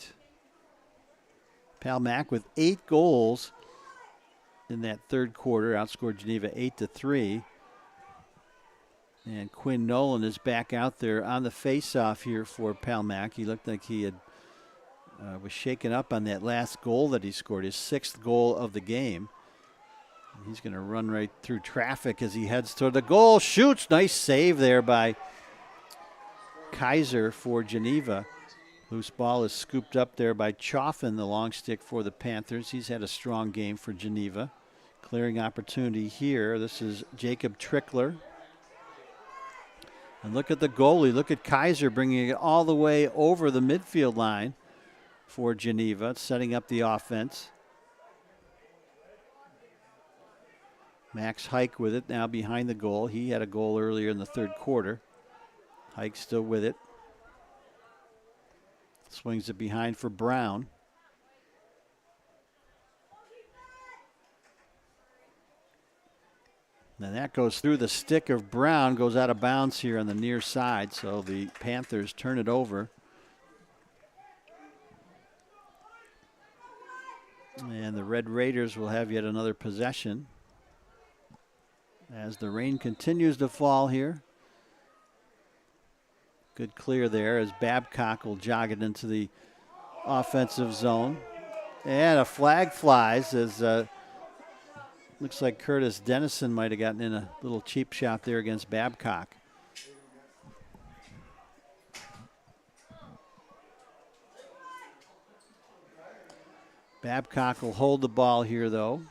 Pal Mac with 8 goals in that third quarter. Outscored Geneva 8-3. And Quinn Nolan is back out there on the face-off here for Pal Mac. He looked like he had was shaken up on that last goal that he scored, his 6th goal of the game. He's going to run right through traffic as he heads toward the goal. Shoots. Nice save there by Kaiser for Geneva. Loose ball is scooped up there by Chaffin, the long stick for the Panthers. He's had a strong game for Geneva. Clearing opportunity here. This is Jacob Trickler. And look at the goalie. Look at Kaiser bringing it all the way over the midfield line for Geneva, setting up the offense. Max Hike with it now behind the goal. He had a goal earlier in the third quarter. Hike still with it. Swings it behind for Brown. And that goes through the stick of Brown, goes out of bounds here on the near side, so the Panthers turn it over. And the Red Raiders will have yet another possession as the rain continues to fall here. Good clear there as Babcock will jog it into the offensive zone. And a flag flies as looks like Curtis Dennison might have gotten in a little cheap shot there against Babcock. Babcock will hold the ball here, though.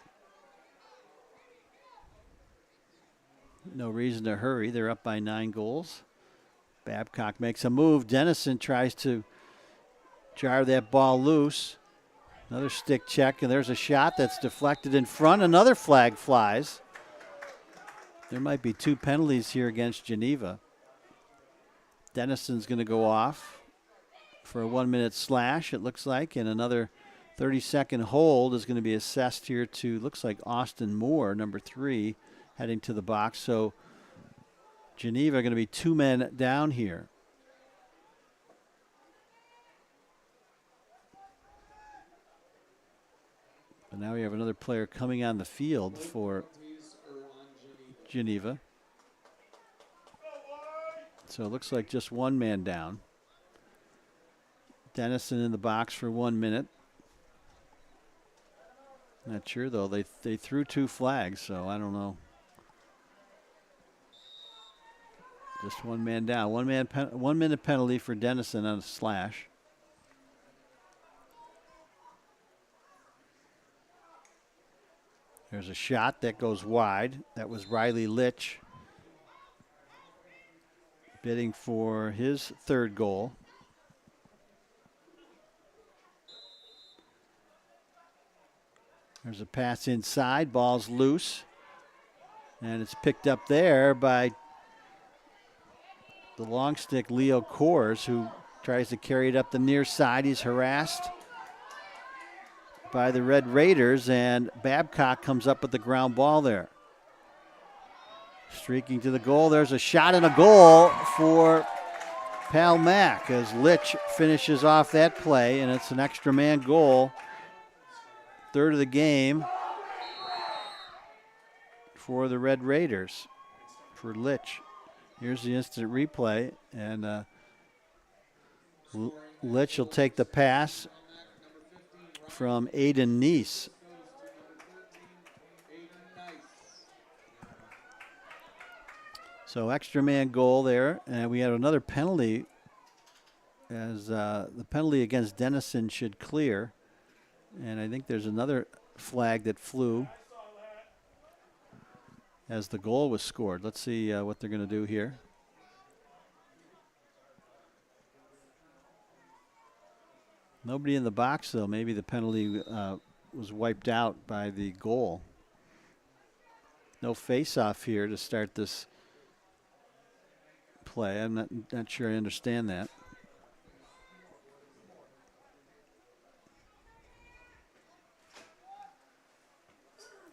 No reason to hurry. They're up by 9 goals. Babcock makes a move. Dennison tries to jar that ball loose. Another stick check, and there's a shot that's deflected in front. Another flag flies. There might be 2 penalties here against Geneva. Dennison's going to go off for a 1-minute slash, it looks like, and another 30-second hold is going to be assessed here to, looks like Austin Moore, number 3, heading to the box. So Geneva are going to be 2 men down here. But now we have another player coming on the field for Geneva. So it looks like just 1 man down. Dennison in the box for 1 minute. Not sure, though. They threw 2 flags, so I don't know. Just 1 man down. 1 minute penalty for Dennison on a slash. There's a shot that goes wide. That was Riley Litch bidding for his 3rd goal. There's a pass inside. Ball's loose. And it's picked up there by the long stick, Leo Kors, who tries to carry it up the near side. He's harassed by the Red Raiders, and Babcock comes up with the ground ball there. Streaking to the goal. There's a shot and a goal for Pal Mac as Litch finishes off that play, and it's an extra man goal. 3rd of the game for the Red Raiders for Litch. Here's the instant replay, and Litch will take the pass from Aiden Neese. So extra man goal there, and we had another penalty as the penalty against Dennison should clear. And I think there's another flag that flew as the goal was scored. Let's see what they're going to do here. Nobody in the box, though. Maybe the penalty was wiped out by the goal. No face-off here to start this play. I'm not sure I understand that.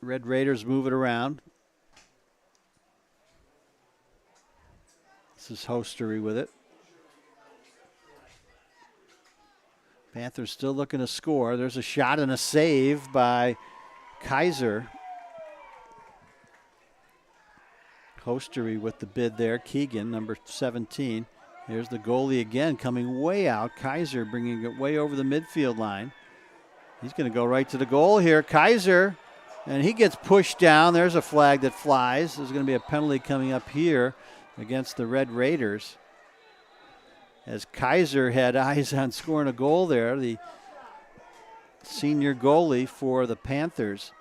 Red Raiders move it around. This is Hostery with it. Panthers still looking to score. There's a shot and a save by Kaiser. Hostery with the bid there. Keegan, number 17. Here's the goalie again, coming way out. Kaiser bringing it way over the midfield line. He's going to go right to the goal here. Kaiser, and he gets pushed down. There's a flag that flies. There's going to be a penalty coming up here against the Red Raiders, as Kaiser had eyes on scoring a goal there, the senior goalie for the Panthers,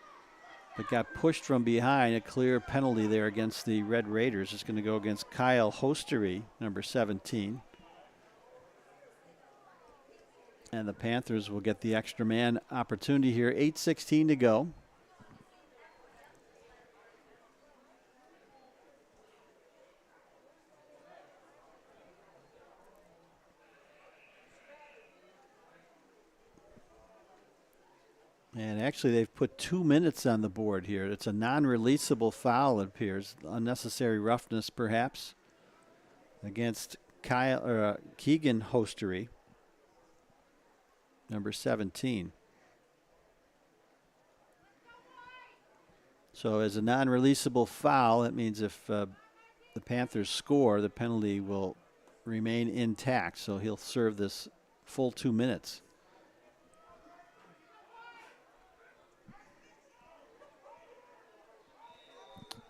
but got pushed from behind. A clear penalty there against the Red Raiders. It's going to go against Kyle Hostery, number 17. And the Panthers will get the extra man opportunity here. 8:16 to go. And actually, they've put 2 minutes on the board here. It's a non-releasable foul, it appears. Unnecessary roughness, perhaps, against Keegan Hostery, number 17. So as a non-releasable foul, that means if the Panthers score, the penalty will remain intact. So he'll serve this full 2 minutes.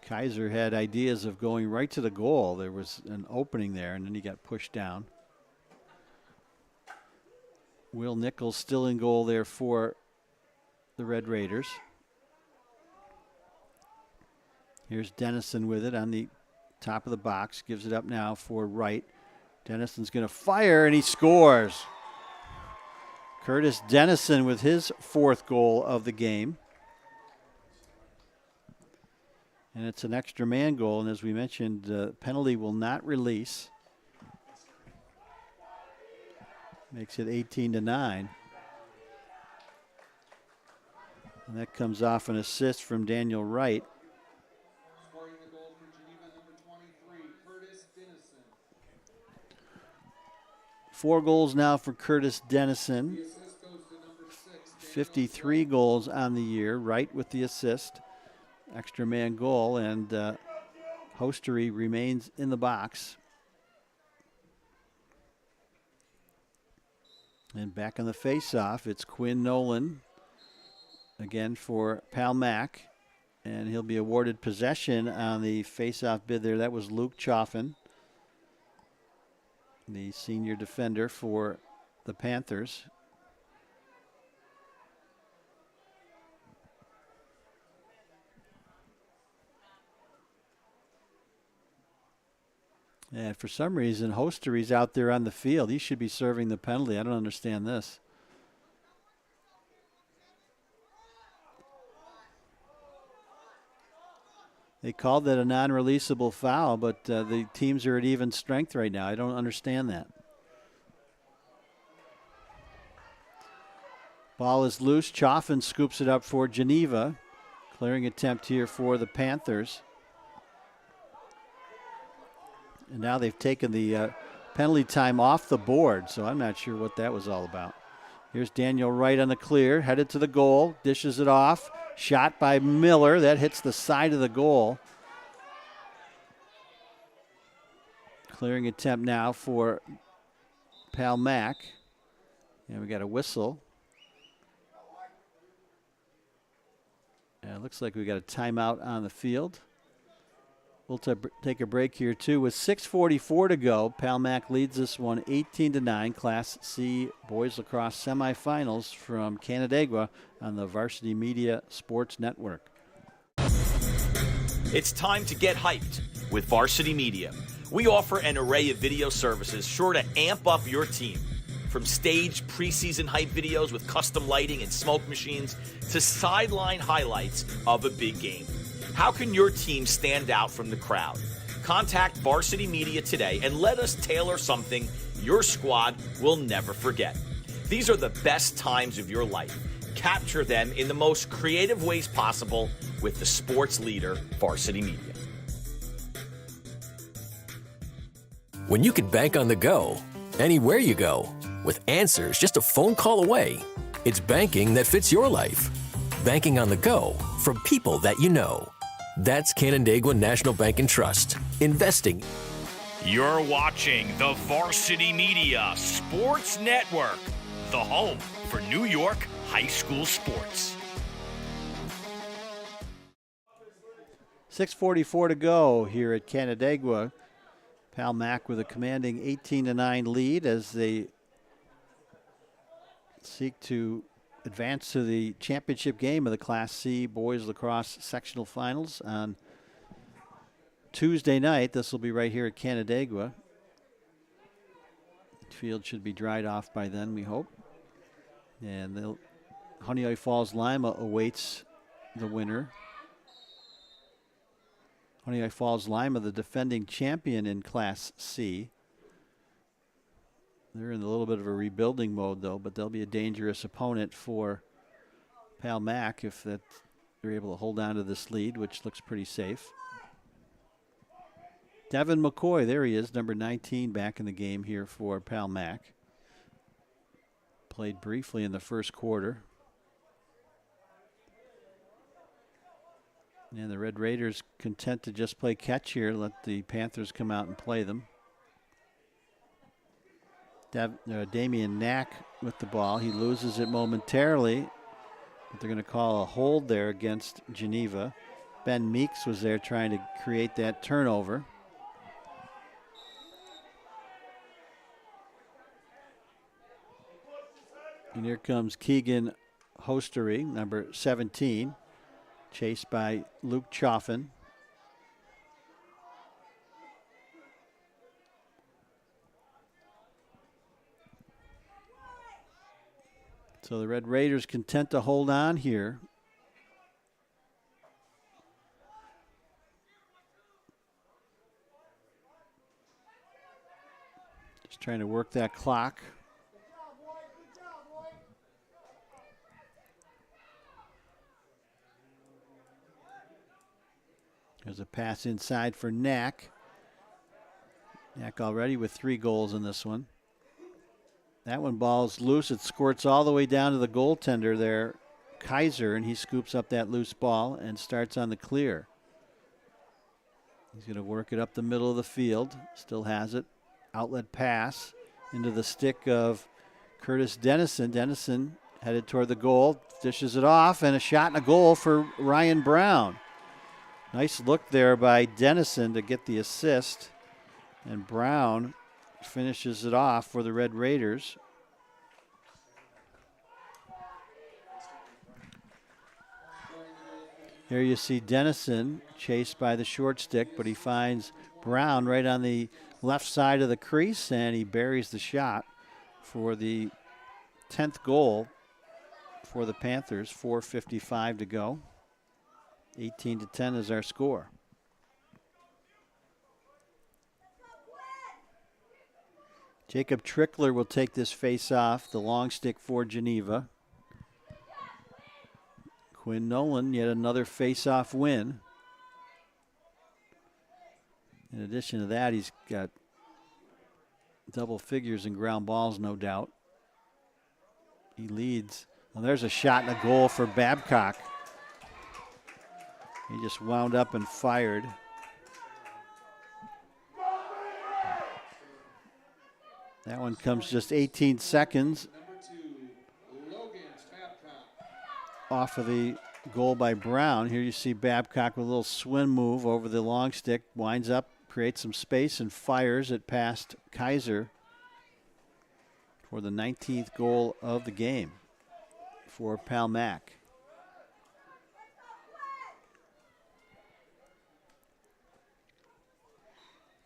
Kaiser had ideas of going right to the goal. There was an opening there, and then he got pushed down. Will Nichols still in goal there for the Red Raiders. Here's Dennison with it on the top of the box. Gives it up now for Wright. Dennison's going to fire, and he scores. Curtis Dennison with his 4th goal of the game. And it's an extra man goal, and as we mentioned, the penalty will not release. Makes it 18-9. And that comes off an assist from Daniel Wright. Scoring the goal for Geneva, number 23, Curtis Dennison. 4 goals now for Curtis Dennison. The assist goes to number 6. 53 goals on the year. Wright with the assist. Extra man goal, and Hostery remains in the box. And back on the face-off, it's Quinn Nolan again for Pal Mac, and he'll be awarded possession on the face-off bid there. That was Luke Chaffin, the senior defender for the Panthers. And for some reason, Hostery's out there on the field. He should be serving the penalty. I don't understand this. They called that a non-releasable foul, but the teams are at even strength right now. I don't understand that. Ball is loose. Chaffin scoops it up for Geneva. Clearing attempt here for the Panthers. And now they've taken the penalty time off the board, so I'm not sure what that was all about. Here's Daniel Wright on the clear, headed to the goal, dishes it off. Shot by Miller. That hits the side of the goal. Clearing attempt now for Pal Mac. And we got a whistle. And it looks like we got a timeout on the field. We'll take a break here, too. With 6:44 to go, Palmac leads this one 18-9. Class C Boys Lacrosse Semifinals from Canandaigua on the Varsity Media Sports Network. It's time to get hyped with Varsity Media. We offer an array of video services sure to amp up your team. From staged preseason hype videos with custom lighting and smoke machines to sideline highlights of a big game. How can your team stand out from the crowd? Contact Varsity Media today and let us tailor something your squad will never forget. These are the best times of your life. Capture them in the most creative ways possible with the sports leader, Varsity Media. When you can bank on the go, anywhere you go, with answers just a phone call away, it's banking that fits your life. Banking on the go from people that you know. That's Canandaigua National Bank and Trust. Investing. You're watching the Varsity Media Sports Network, the home for New York high school sports. 6:44 to go here at Canandaigua. Palmac with a commanding 18-9 lead as they seek to advance to the championship game of the Class C Boys Lacrosse Sectional Finals on Tuesday night. This will be right here at Canandaigua. The field should be dried off by then, we hope. And Honeoye Falls Lima awaits the winner. Honeoye Falls Lima, the defending champion in Class C. They're in a little bit of a rebuilding mode, though, but they'll be a dangerous opponent for Palmac if they're able to hold on to this lead, which looks pretty safe. Devin McCoy, there he is, number 19, back in the game here for Palmac. Played briefly in the first quarter. And the Red Raiders content to just play catch here, let the Panthers come out and play them. Damian Knack with the ball. He loses it momentarily, but they're going to call a hold there against Geneva. Ben Meeks was there trying to create that turnover. And here comes Keegan Hostery, number 17, chased by Luke Chaffin. So the Red Raiders content to hold on here. Just trying to work that clock. There's a pass inside for Knack. Knack already with 3 goals in this one. That one ball's loose. It squirts all the way down to the goaltender there, Kaiser, and he scoops up that loose ball and starts on the clear. He's going to work it up the middle of the field. Still has it. Outlet pass into the stick of Curtis Dennison. Dennison headed toward the goal, dishes it off, and a shot and a goal for Ryan Brown. Nice look there by Dennison to get the assist, and Brown finishes it off for the Red Raiders. Here you see Dennison chased by the short stick, but he finds Brown right on the left side of the crease, and he buries the shot for the 10th goal for the Panthers. 4:55 to go. 18-10 is our score. Jacob Trickler will take this face off, the long stick for Geneva. Quinn Nolan, yet another face-off win. In addition to that, he's got double figures in ground balls, no doubt. He leads. Well, there's a shot and a goal for Babcock. He just wound up and fired. That one comes just 18 seconds off of the goal by Brown. Here you see Babcock with a little swim move over the long stick, winds up, creates some space, and fires it past Kaiser for the 19th goal of the game for Palmac.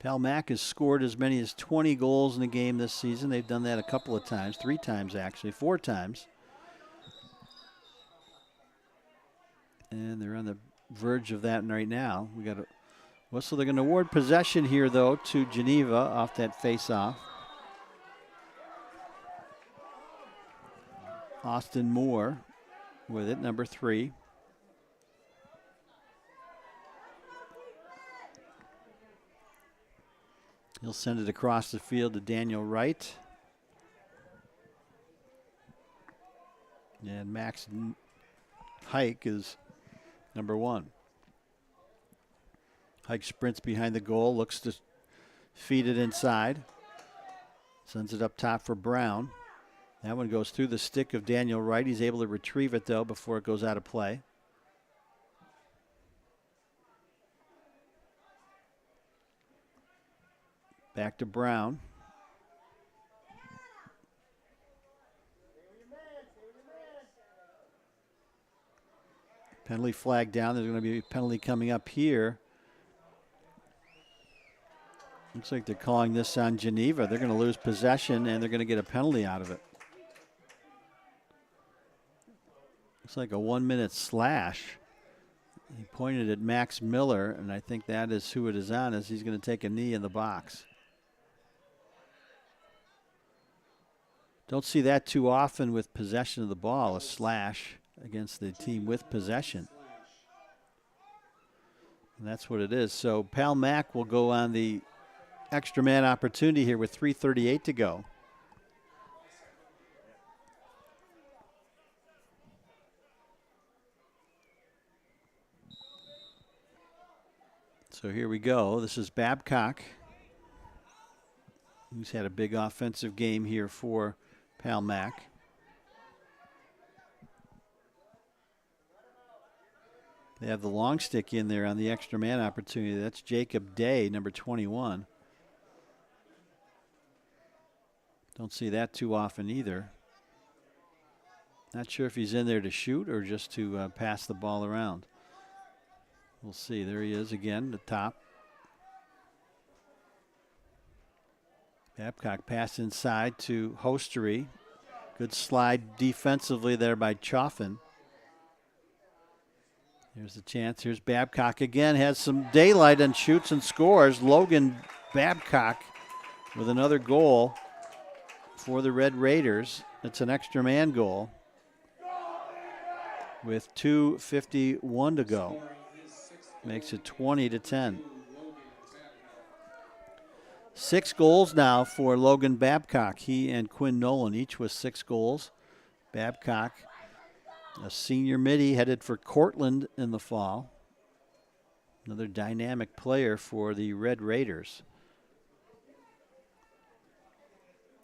Palmac has scored as many as 20 goals in a game this season. They've done that a couple of times, 3 times actually, 4 times. And they're on the verge of that right now. We got a whistle. They're going to award possession here, though, to Geneva off that face-off. Austin Moore with it, number 3. He'll send it across the field to Daniel Wright. And Max Hike is number 1. Hike sprints behind the goal, looks to feed it inside. Sends it up top for Brown. That one goes through the stick of Daniel Wright. He's able to retrieve it, though, before it goes out of play. Back to Brown. Penalty flag down. There's going to be a penalty coming up here. Looks like they're calling this on Geneva. They're going to lose possession, and they're going to get a penalty out of it. Looks like a 1-minute slash. He pointed at Max Miller, and I think that is who it is on, as he's going to take a knee in the box. Don't see that too often with possession of the ball, a slash against the team with possession. And that's what it is. So Palmac will go on the extra man opportunity here with 3:38 to go. So here we go. This is Babcock, who's had a big offensive game here for Palmac. They have the long stick in there on the extra man opportunity. That's Jacob Day, number 21. Don't see that too often either. Not sure if he's in there to shoot or just to pass the ball around. We'll see. There he is again, the top. Babcock pass inside to Hostery. Good slide defensively there by Chaffin. Here's the chance. Here's Babcock again. Has some daylight and shoots and scores. Logan Babcock with another goal for the Red Raiders. It's an extra man goal with 2:51 to go. Makes it 20-10. 6 goals now for Logan Babcock. He and Quinn Nolan each with 6 goals. Babcock, a senior midi, headed for Cortland in the fall. Another dynamic player for the Red Raiders.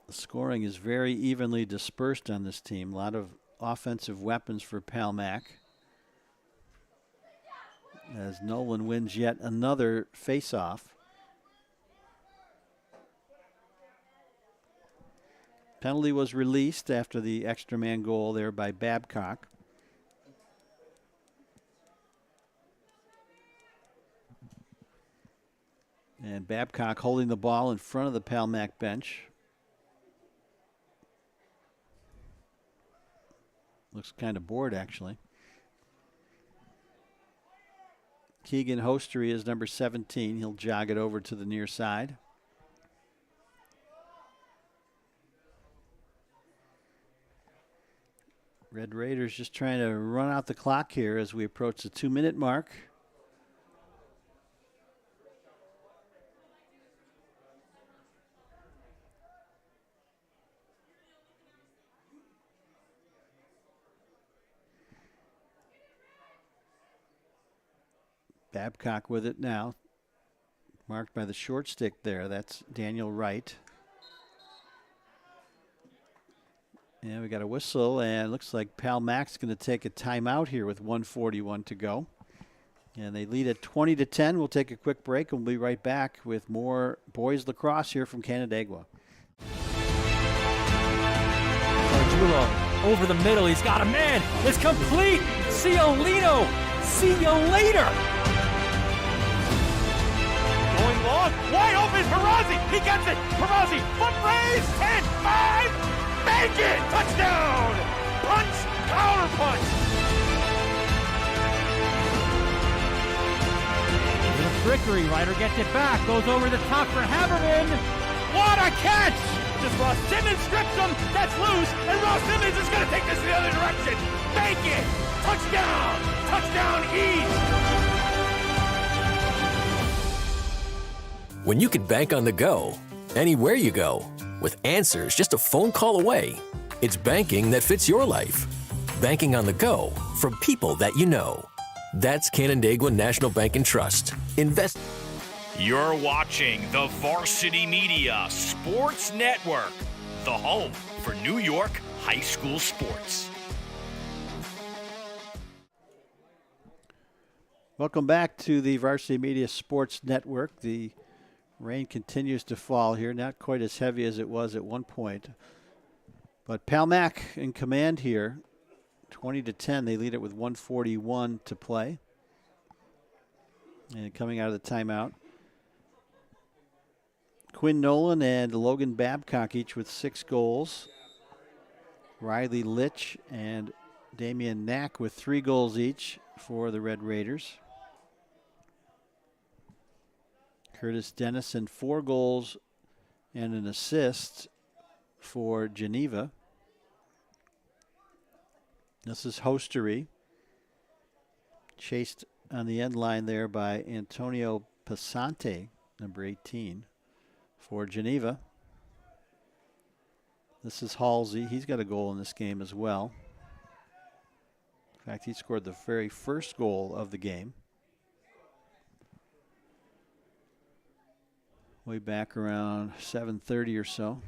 The scoring is very evenly dispersed on this team. A lot of offensive weapons for Palmac, as Nolan wins yet another face-off. Penalty was released after the extra man goal there by Babcock. And Babcock holding the ball in front of the Palmac bench. Looks kind of bored, actually. Keegan Hostery is number 17. He'll jog it over to the near side. Red Raiders just trying to run out the clock here as we approach the 2-minute mark. Babcock with it now. Marked by the short stick there. That's Daniel Wright. And we got a whistle, and looks like Pal Mac's going to take a timeout here with 1:41 to go. And they lead at 20-10. We'll take a quick break, and we'll be right back with more boys lacrosse here from Canandaigua. Julo over the middle. He's got a man. It's complete. Ciolino. See you later. Going long. Wide open. Perazzi. He gets it. Perazzi. Foot raise. 10, 5. Make it. Touchdown. Punch. Counter punch. Trickery. Ryder gets it back. Goes over the top for Haberman. What a catch. Just Ross Simmons strips him. That's loose. And Ross Simmons is going to take this in the other direction. Make it. Touchdown. Touchdown East. When you can bank on the go, anywhere you go, with answers just a phone call away, it's banking that fits your life. Banking on the go from people that you know. That's Canandaigua National Bank and Trust. Invest. You're watching the Varsity Media Sports Network, the home for New York high school sports. Welcome back to the Varsity Media Sports Network. The rain continues to fall here, not quite as heavy as it was at one point. But Pal Mac in command here, 20-10. They lead it with 1:41 to play. And coming out of the timeout, Quinn Nolan and Logan Babcock each with 6 goals. Riley Litch and Damian Knack with 3 goals each for the Red Raiders. Curtis Dennison, 4 goals and an assist for Geneva. This is Hostery, chased on the end line there by Antonio Passante, number 18, for Geneva. This is Halsey. He's got a goal in this game as well. In fact, he scored the very first goal of the game. Way back around 7:30 or so.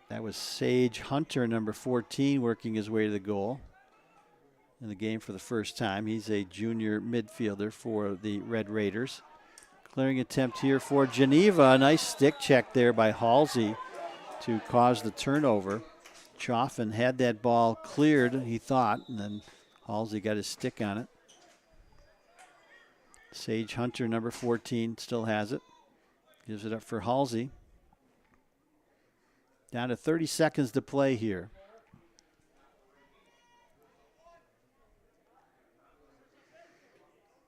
That was Sage Hunter, number 14, working his way to the goal in the game for the first time. He's a junior midfielder for the Red Raiders. Clearing attempt here for Geneva. A nice stick check there by Halsey to cause the turnover. Chaffin had that ball cleared, he thought, and then Halsey got his stick on it. Sage Hunter, number 14, still has it. Gives it up for Halsey. Down to 30 seconds to play here.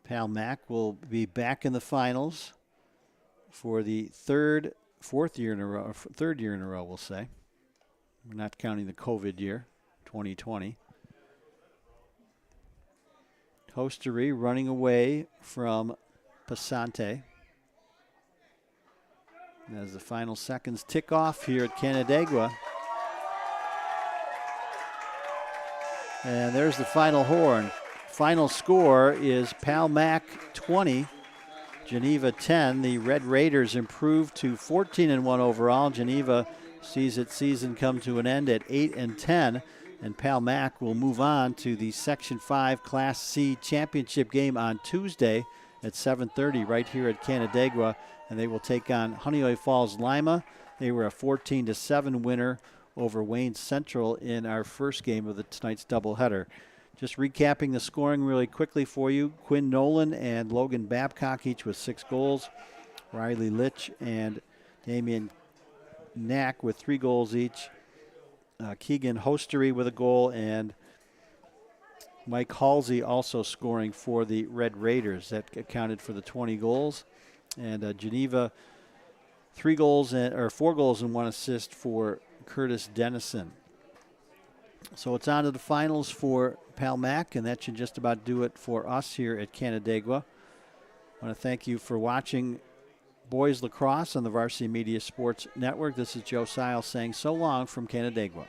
Pal Mac will be back in the finals for the third year in a row, we'll say. We're not counting the COVID year, 2020. Hostery running away from Passante. As the final seconds tick off here at Canandaigua. And there's the final horn. Final score is Pal Mac 20, Geneva 10. The Red Raiders improved to 14-1 overall. Geneva sees its season come to an end at 8-10. And Pal Mac will move on to the Section 5 Class C championship game on Tuesday at 7:30 right here at Canandaigua. And they will take on Honeoye Falls Lima. They were a 14-7 winner over Wayne Central in our first game of tonight's doubleheader. Just recapping the scoring really quickly for you. Quinn Nolan and Logan Babcock each with 6 goals. Riley Litch and Damian Knack with 3 goals each. Keegan Hostery with a goal, and Mike Halsey also scoring for the Red Raiders. That accounted for the 20 goals. And Geneva, 4 goals and 1 assist for Curtis Dennison. So it's on to the finals for Pal Mac, and that should just about do it for us here at Canandaigua. I want to thank you for watching boys lacrosse on the Varsity Media Sports Network. This is Joe Sile saying so long from Canandaigua.